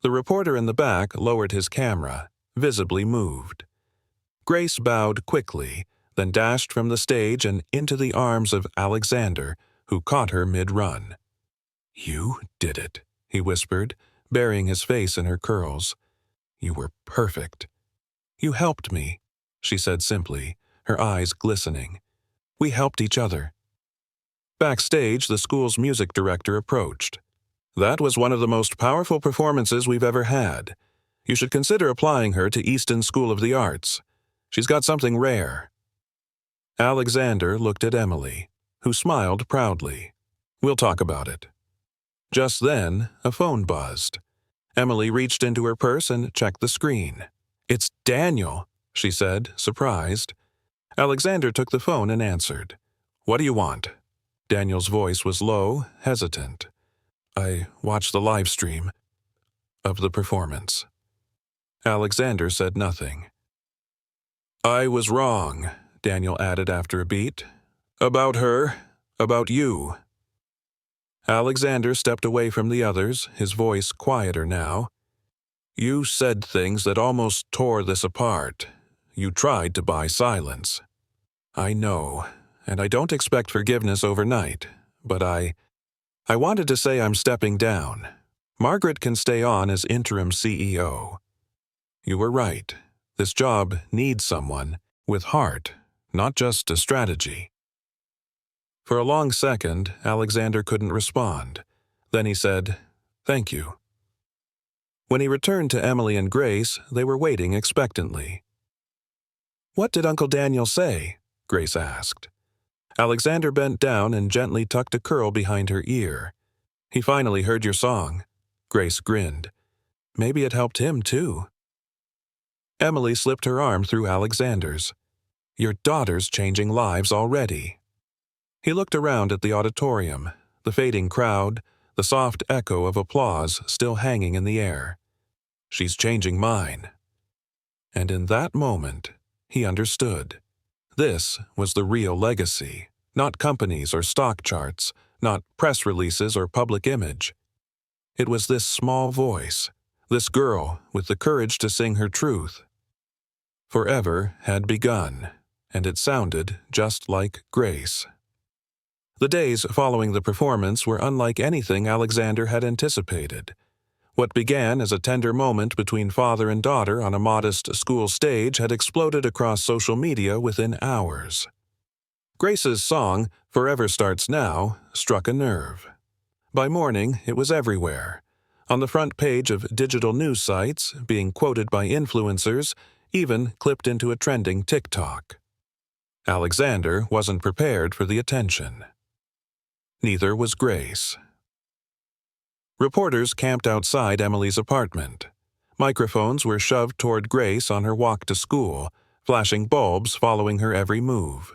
The reporter in the back lowered his camera, visibly moved. Grace bowed quickly, then dashed from the stage and into the arms of Alexander, who caught her mid-run. "You did it," he whispered, burying his face in her curls. "You were perfect." "You helped me," she said simply, her eyes glistening. "We helped each other." Backstage, the school's music director approached. "That was one of the most powerful performances we've ever had. You should consider applying her to Easton School of the Arts. She's got something rare." Alexander looked at Emily, who smiled proudly. "We'll talk about it." Just then, a phone buzzed. Emily reached into her purse and checked the screen. "It's Daniel," she said, surprised. Alexander took the phone and answered. "What do you want?" Daniel's voice was low, hesitant. "I watched the live stream of the performance." Alexander said nothing. "I was wrong," Daniel added after a beat. "About her, about you." Alexander stepped away from the others, his voice quieter now. "You said things that almost tore this apart. You tried to buy silence. I know, and I don't expect forgiveness overnight, but I wanted to say I'm stepping down. Margaret can stay on as interim CEO. You were right. This job needs someone with heart, not just a strategy." For a long second, Alexander couldn't respond. Then he said, "Thank you." When he returned to Emily and Grace, they were waiting expectantly. "What did Uncle Daniel say?" Grace asked. Alexander bent down and gently tucked a curl behind her ear. "He finally heard your song." Grace grinned. "Maybe it helped him, too." Emily slipped her arm through Alexander's. "Your daughter's changing lives already." He looked around at the auditorium, the fading crowd, the soft echo of applause still hanging in the air. "She's changing mine." And in that moment, he understood. This was the real legacy, not companies or stock charts, not press releases or public image. It was this small voice, this girl with the courage to sing her truth. Forever had begun, and it sounded just like Grace. The days following the performance were unlike anything Alexander had anticipated. What began as a tender moment between father and daughter on a modest school stage had exploded across social media within hours. Grace's song, "Forever Starts Now," struck a nerve. By morning, it was everywhere. On the front page of digital news sites, being quoted by influencers, even clipped into a trending TikTok. Alexander wasn't prepared for the attention. Neither was Grace. Reporters camped outside Emily's apartment. Microphones were shoved toward Grace on her walk to school, flashing bulbs following her every move.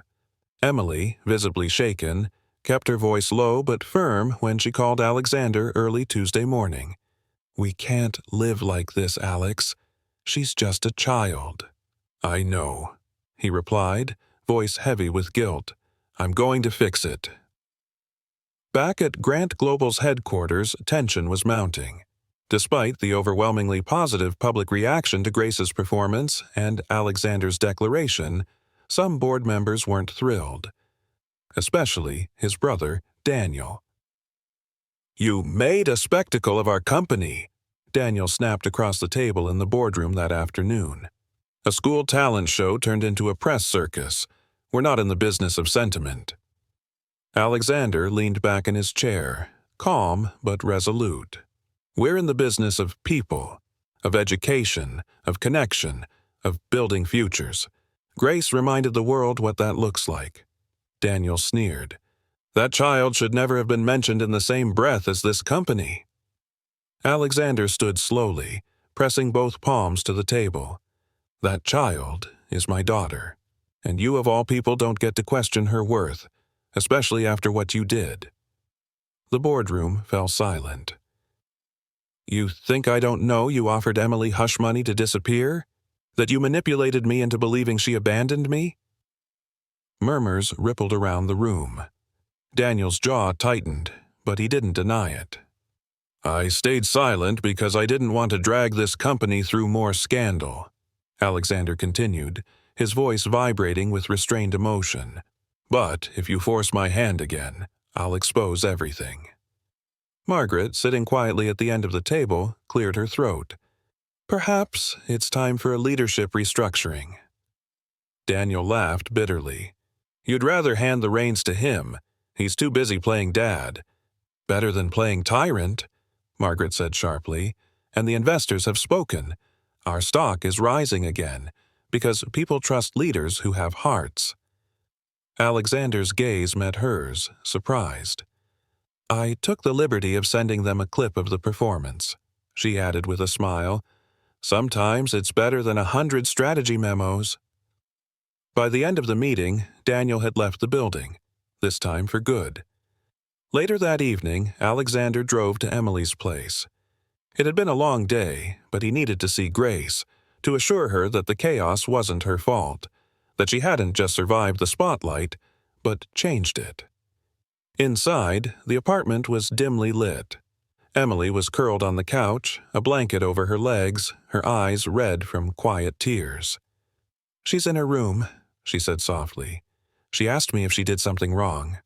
Emily, visibly shaken, kept her voice low but firm when she called Alexander early Tuesday morning. "We can't live like this, Alex. She's just a child." "I know," he replied, voice heavy with guilt. "I'm going to fix it." Back at Grant Global's headquarters, tension was mounting. Despite the overwhelmingly positive public reaction to Grace's performance and Alexander's declaration, some board members weren't thrilled. Especially his brother, Daniel. "You made a spectacle of our company," Daniel snapped across the table in the boardroom that afternoon. "A school talent show turned into a press circus. We're not in the business of sentiment." Alexander leaned back in his chair, calm but resolute. "We're in the business of people, of education, of connection, of building futures." Grace reminded the world what that looks like. Daniel sneered. "That child should never have been mentioned in the same breath as this company." Alexander stood slowly, pressing both palms to the table. "That child is my daughter, and you of all people don't get to question her worth, especially after what you did." The boardroom fell silent. "You think I don't know you offered Emily hush money to disappear? That you manipulated me into believing she abandoned me?" Murmurs rippled around the room. Daniel's jaw tightened, but he didn't deny it. "I stayed silent because I didn't want to drag this company through more scandal," Alexander continued, his voice vibrating with restrained emotion. "But if you force my hand again, I'll expose everything." Margaret, sitting quietly at the end of the table, cleared her throat. "Perhaps it's time for a leadership restructuring." Daniel laughed bitterly. "You'd rather hand the reins to him. He's too busy playing dad." "Better than playing tyrant," Margaret said sharply, "and the investors have spoken. Our stock is rising again, because people trust leaders who have hearts." Alexander's gaze met hers, surprised. I took the liberty of sending them a clip of the performance. She added with a smile, "Sometimes it's better than 100 strategy memos." By the end of the meeting, Daniel had left the building, this time for good. Later that evening, Alexander drove to Emily's place. It had been a long day, but he needed to see Grace, to assure her that the chaos wasn't her fault, that she hadn't just survived the spotlight, but changed it. Inside, the apartment was dimly lit. Emily was curled on the couch, a blanket over her legs, her eyes red from quiet tears. "She's in her room," she said softly. "She asked me if she did something wrong."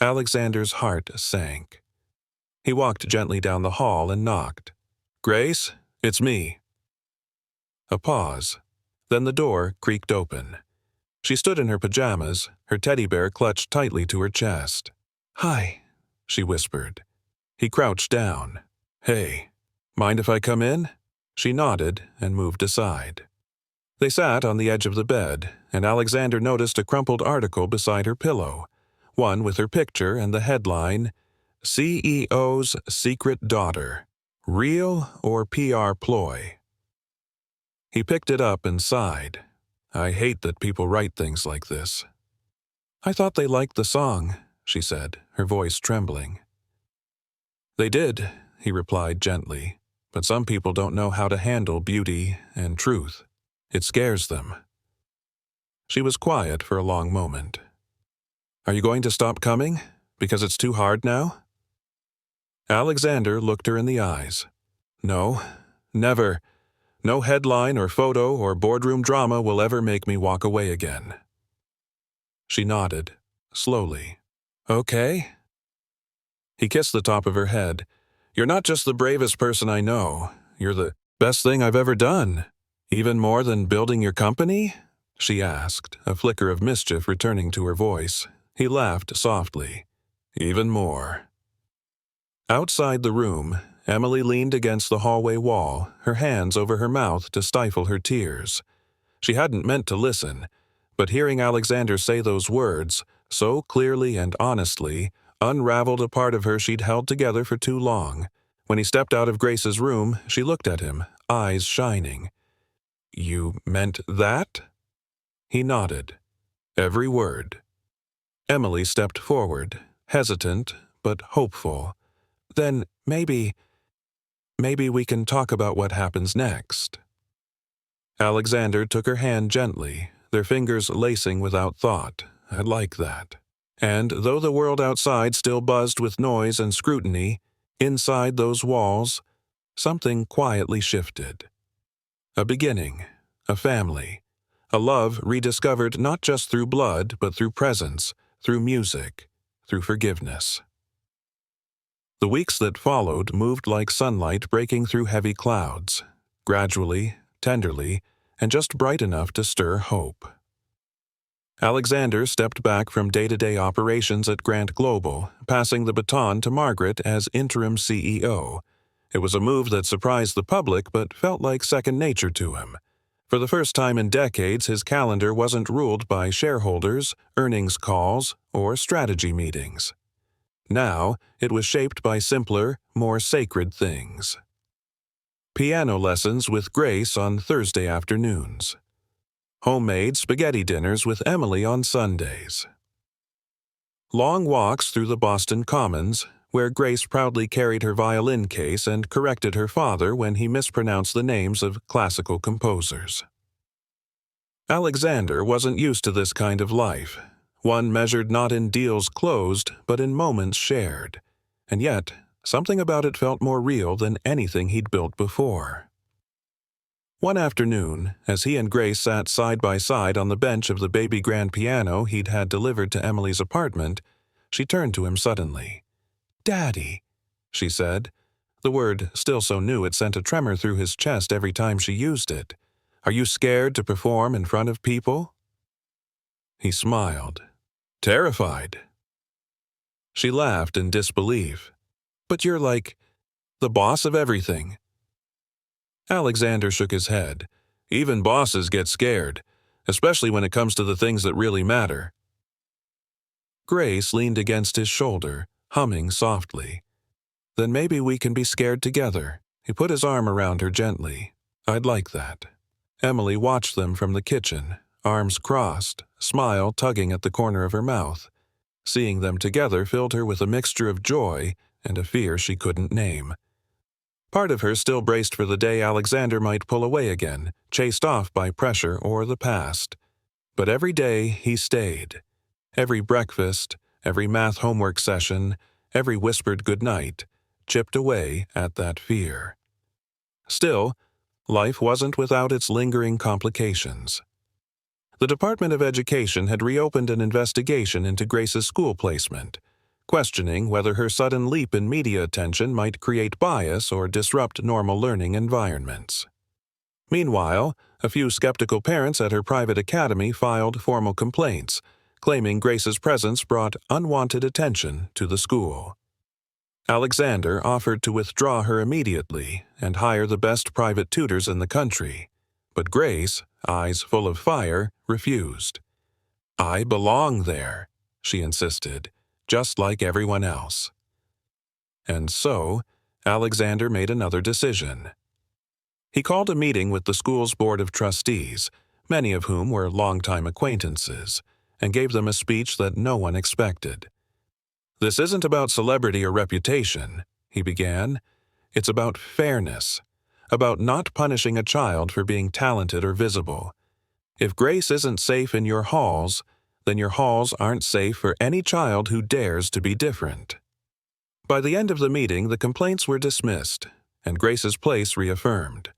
Alexander's heart sank. He walked gently down the hall and knocked. "Grace, it's me." A pause. Then the door creaked open. She stood in her pajamas, her teddy bear clutched tightly to her chest. "Hi," she whispered. He crouched down. "Hey, mind if I come in?" She nodded and moved aside. They sat on the edge of the bed, and Alexander noticed a crumpled article beside her pillow, one with her picture and the headline, "CEO's Secret Daughter. Real or PR ploy?" He picked it up and sighed. "I hate that people write things like this." "I thought they liked the song," she said, her voice trembling. "They did," he replied gently, "but some people don't know how to handle beauty and truth. It scares them." She was quiet for a long moment. "Are you going to stop coming? Because it's too hard now?" Alexander looked her in the eyes. "No, never. No headline or photo or boardroom drama will ever make me walk away again." She nodded, slowly. "Okay." He kissed the top of her head. "You're not just the bravest person I know. You're the best thing I've ever done. Even more than building your company?" she asked, a flicker of mischief returning to her voice. He laughed softly. "Even more." Outside the room, Emily leaned against the hallway wall, her hands over her mouth to stifle her tears. She hadn't meant to listen, but hearing Alexander say those words, so clearly and honestly, unraveled a part of her she'd held together for too long. When he stepped out of Grace's room, she looked at him, eyes shining. "You meant that?" He nodded. Every word. Emily stepped forward, hesitant but hopeful. "Then maybe we can talk about what happens next." Alexander took her hand gently, their fingers lacing without thought. "I like that." And though the world outside still buzzed with noise and scrutiny, inside those walls, something quietly shifted. A beginning, a family, a love rediscovered not just through blood, but through presence, through music, through forgiveness. The weeks that followed moved like sunlight breaking through heavy clouds, gradually, tenderly, and just bright enough to stir hope. Alexander stepped back from day-to-day operations at Grant Global, passing the baton to Margaret as interim CEO. It was a move that surprised the public but felt like second nature to him. For the first time in decades, his calendar wasn't ruled by shareholders, earnings calls, or strategy meetings. Now, it was shaped by simpler, more sacred things. Piano lessons with Grace on Thursday afternoons. Homemade spaghetti dinners with Emily on Sundays. Long walks through the Boston Commons, where Grace proudly carried her violin case and corrected her father when he mispronounced the names of classical composers. Alexander wasn't used to this kind of life, one measured not in deals closed, but in moments shared. And yet, something about it felt more real than anything he'd built before. One afternoon, as he and Grace sat side by side on the bench of the baby grand piano he'd had delivered to Emily's apartment, she turned to him suddenly. "Daddy," she said. The word, still so new it sent a tremor through his chest every time she used it. "Are you scared to perform in front of people?" He smiled. "Terrified." She laughed in disbelief. "But you're like the boss of everything." Alexander shook his head. "Even bosses get scared, especially when it comes to the things that really matter." Grace leaned against his shoulder, humming softly. "Then maybe we can be scared together." He put his arm around her gently. "I'd like that." Emily watched them from the kitchen, arms crossed, smile tugging at the corner of her mouth. Seeing them together filled her with a mixture of joy and a fear she couldn't name. Part of her still braced for the day Alexander might pull away again, chased off by pressure or the past. But every day he stayed. Every breakfast, every math homework session, every whispered goodnight, chipped away at that fear. Still, life wasn't without its lingering complications. The Department of Education had reopened an investigation into Grace's school placement, questioning whether her sudden leap in media attention might create bias or disrupt normal learning environments. Meanwhile, a few skeptical parents at her private academy filed formal complaints, claiming Grace's presence brought unwanted attention to the school. Alexander offered to withdraw her immediately and hire the best private tutors in the country, but Grace, eyes full of fire, refused. "I belong there," she insisted, "just like everyone else." And so, Alexander made another decision. He called a meeting with the school's board of trustees, many of whom were longtime acquaintances, and gave them a speech that no one expected. "This isn't about celebrity or reputation," he began. "It's about fairness, about not punishing a child for being talented or visible. If Grace isn't safe in your halls, then your halls aren't safe for any child who dares to be different." By the end of the meeting, the complaints were dismissed, and Grace's place reaffirmed.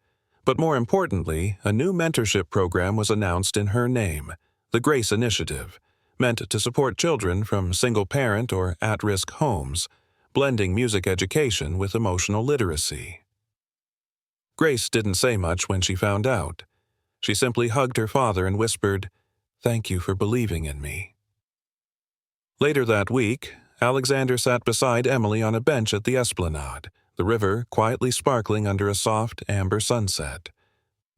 But more importantly, a new mentorship program was announced in her name, the Grace Initiative, meant to support children from single-parent or at-risk homes, blending music education with emotional literacy. Grace didn't say much when she found out. She simply hugged her father and whispered, "Thank you for believing in me." Later that week, Alexander sat beside Emily on a bench at the esplanade, the river quietly sparkling under a soft, amber sunset.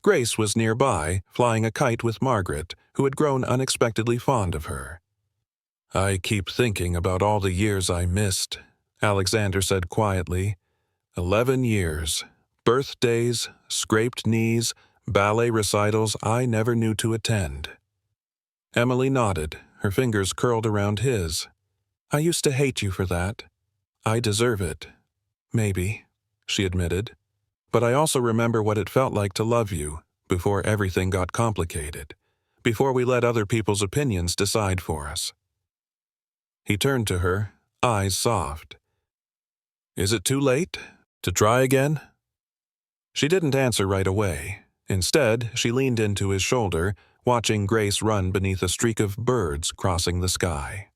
Grace was nearby, flying a kite with Margaret, who had grown unexpectedly fond of her. "I keep thinking about all the years I missed," Alexander said quietly. 11 years. Birthdays, scraped knees, ballet recitals I never knew to attend. Emily nodded, her fingers curled around his. "I used to hate you for that. I deserve it. Maybe," she admitted. "But I also remember what it felt like to love you, before everything got complicated, before we let other people's opinions decide for us." He turned to her, eyes soft. "Is it too late? To try again?" She didn't answer right away. Instead, she leaned into his shoulder, watching Grace run beneath a streak of birds crossing the sky.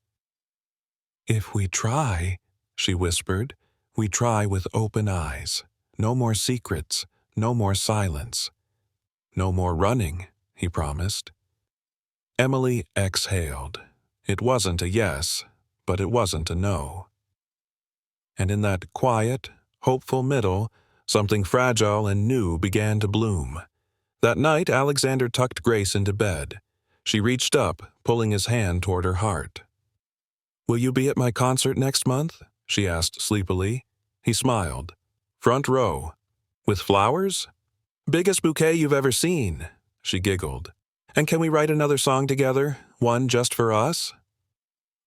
"If we try," she whispered, "we try with open eyes. No more secrets, no more silence." "No more running," he promised. Emily exhaled. It wasn't a yes, but it wasn't a no. And in that quiet, hopeful middle, something fragile and new began to bloom. That night, Alexander tucked Grace into bed. She reached up, pulling his hand toward her heart. "Will you be at my concert next month?" she asked sleepily. He smiled. "Front row. With flowers?" "Biggest bouquet you've ever seen," she giggled. "And can we write another song together, one just for us?"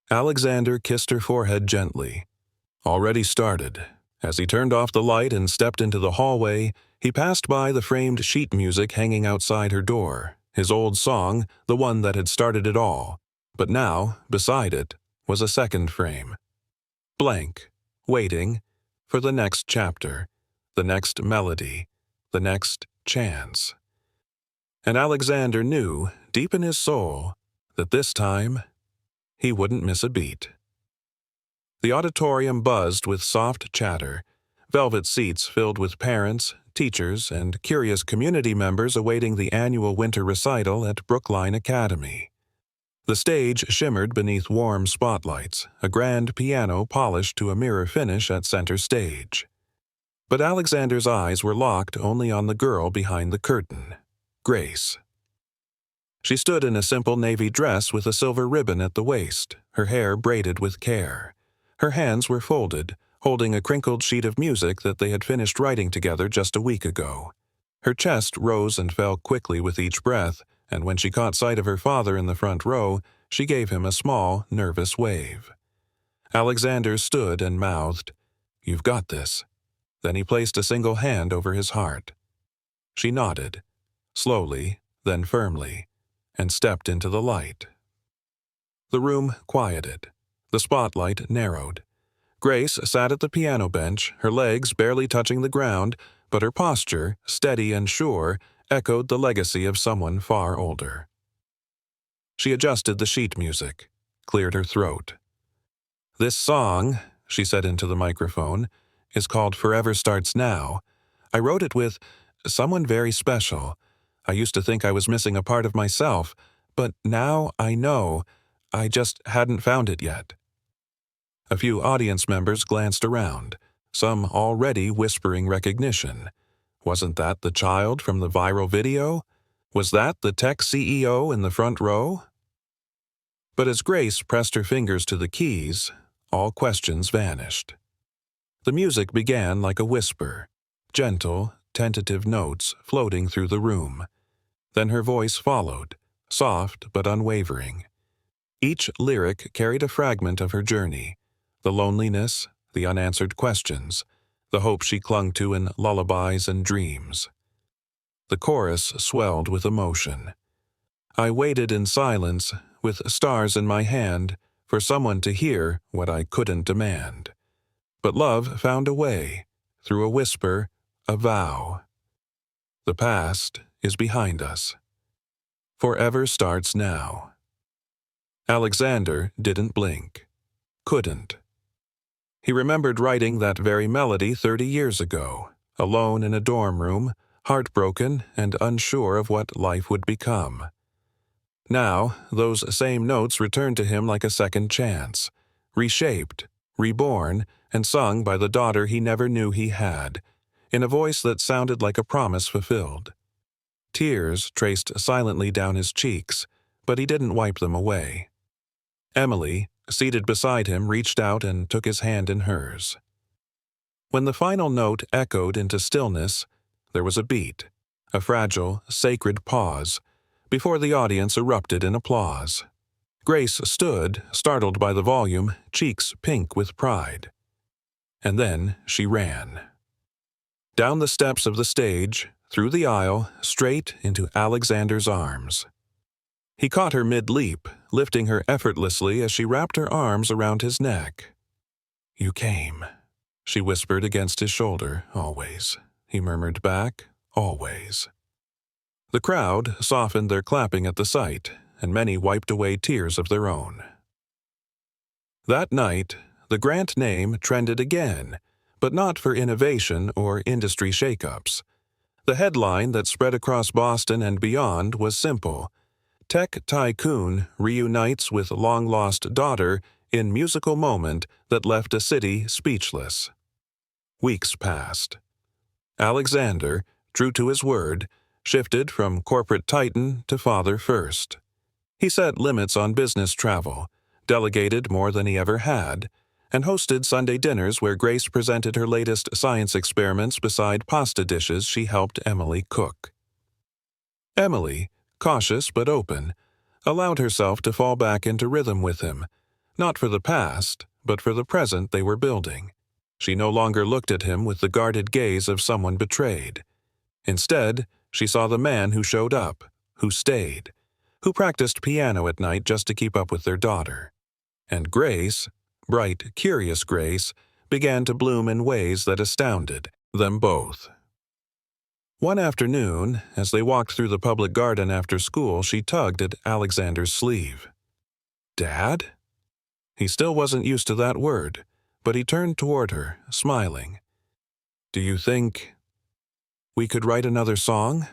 Alexander kissed her forehead gently. Already started. As he turned off the light and stepped into the hallway, he passed by the framed sheet music hanging outside her door, his old song, the one that had started it all. But now, beside it, was a second frame. Blank, waiting for the next chapter, the next melody, the next chance. And Alexander knew, deep in his soul, that this time he wouldn't miss a beat. The auditorium buzzed with soft chatter, velvet seats filled with parents, teachers, and curious community members awaiting the annual winter recital at Brookline Academy. The stage shimmered beneath warm spotlights, a grand piano polished to a mirror finish at center stage. But Alexander's eyes were locked only on the girl behind the curtain, Grace. She stood in a simple navy dress with a silver ribbon at the waist, her hair braided with care. Her hands were folded, holding a crinkled sheet of music that they had finished writing together just a week ago. Her chest rose and fell quickly with each breath, and when she caught sight of her father in the front row, she gave him a small, nervous wave. Alexander stood and mouthed, "You've got this." Then he placed a single hand over his heart. She nodded, slowly, then firmly, and stepped into the light. The room quieted. The spotlight narrowed. Grace sat at the piano bench, her legs barely touching the ground, but her posture, steady and sure, echoed the legacy of someone far older. She adjusted the sheet music, cleared her throat. "This song," she said into the microphone, "is called Forever Starts Now. I wrote it with someone very special. I used to think I was missing a part of myself, but now I know. I just hadn't found it yet." A few audience members glanced around, some already whispering recognition. Wasn't that the child from the viral video? Was that the tech CEO in the front row? But as Grace pressed her fingers to the keys, all questions vanished. The music began like a whisper, gentle, tentative notes floating through the room. Then her voice followed, soft but unwavering. Each lyric carried a fragment of her journey, the loneliness, the unanswered questions, the hope she clung to in lullabies and dreams. The chorus swelled with emotion. I waited in silence, with stars in my hand, for someone to hear what I couldn't demand. But love found a way, through a whisper, a vow. The past is behind us. Forever starts now. Alexander didn't blink. Couldn't. He remembered writing that very melody 30 years ago, alone in a dorm room, heartbroken and unsure of what life would become. Now, those same notes returned to him like a second chance, reshaped, reborn, and sung by the daughter he never knew he had, in a voice that sounded like a promise fulfilled. Tears traced silently down his cheeks, but he didn't wipe them away. Emily, seated beside him, reached out and took his hand in hers. When the final note echoed into stillness, there was a beat, a fragile, sacred pause, before the audience erupted in applause. Grace stood, startled by the volume, cheeks pink with pride. And then she ran. Down the steps of the stage, through the aisle, straight into Alexander's arms. He caught her mid-leap, lifting her effortlessly as she wrapped her arms around his neck. "You came," she whispered against his shoulder. "Always," he murmured back, "always." The crowd softened their clapping at the sight, and many wiped away tears of their own. That night, the Grant name trended again, but not for innovation or industry shakeups. The headline that spread across Boston and beyond was simple: Tech tycoon reunites with long-lost daughter in musical moment that left a city speechless. Weeks passed. Alexander, true to his word, shifted from corporate titan to father first. He set limits on business travel, delegated more than he ever had, and hosted Sunday dinners where Grace presented her latest science experiments beside pasta dishes she helped Emily cook. Emily, cautious but open, allowed herself to fall back into rhythm with him, not for the past, but for the present they were building. She no longer looked at him with the guarded gaze of someone betrayed. Instead, she saw the man who showed up, who stayed, who practiced piano at night just to keep up with their daughter. And Grace, bright, curious Grace, began to bloom in ways that astounded them both. One afternoon, as they walked through the public garden after school, she tugged at Alexander's sleeve. "Dad?" He still wasn't used to that word, but he turned toward her, smiling. "Do you think we could write another song?"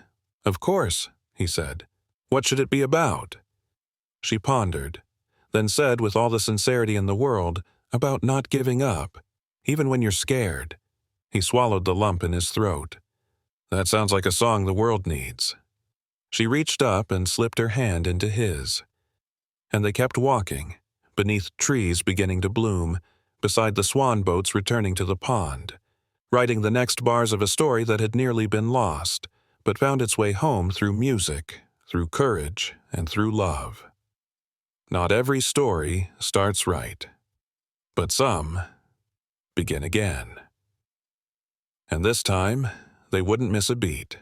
"Of course," he said. "What should it be about?" She pondered, then said with all the sincerity in the world, "About not giving up, even when you're scared." He swallowed the lump in his throat. "That sounds like a song the world needs." She reached up and slipped her hand into his. And they kept walking, beneath trees beginning to bloom, beside the swan boats returning to the pond, writing the next bars of a story that had nearly been lost, but found its way home through music, through courage, and through love. Not every story starts right, but some begin again. And this time, they wouldn't miss a beat.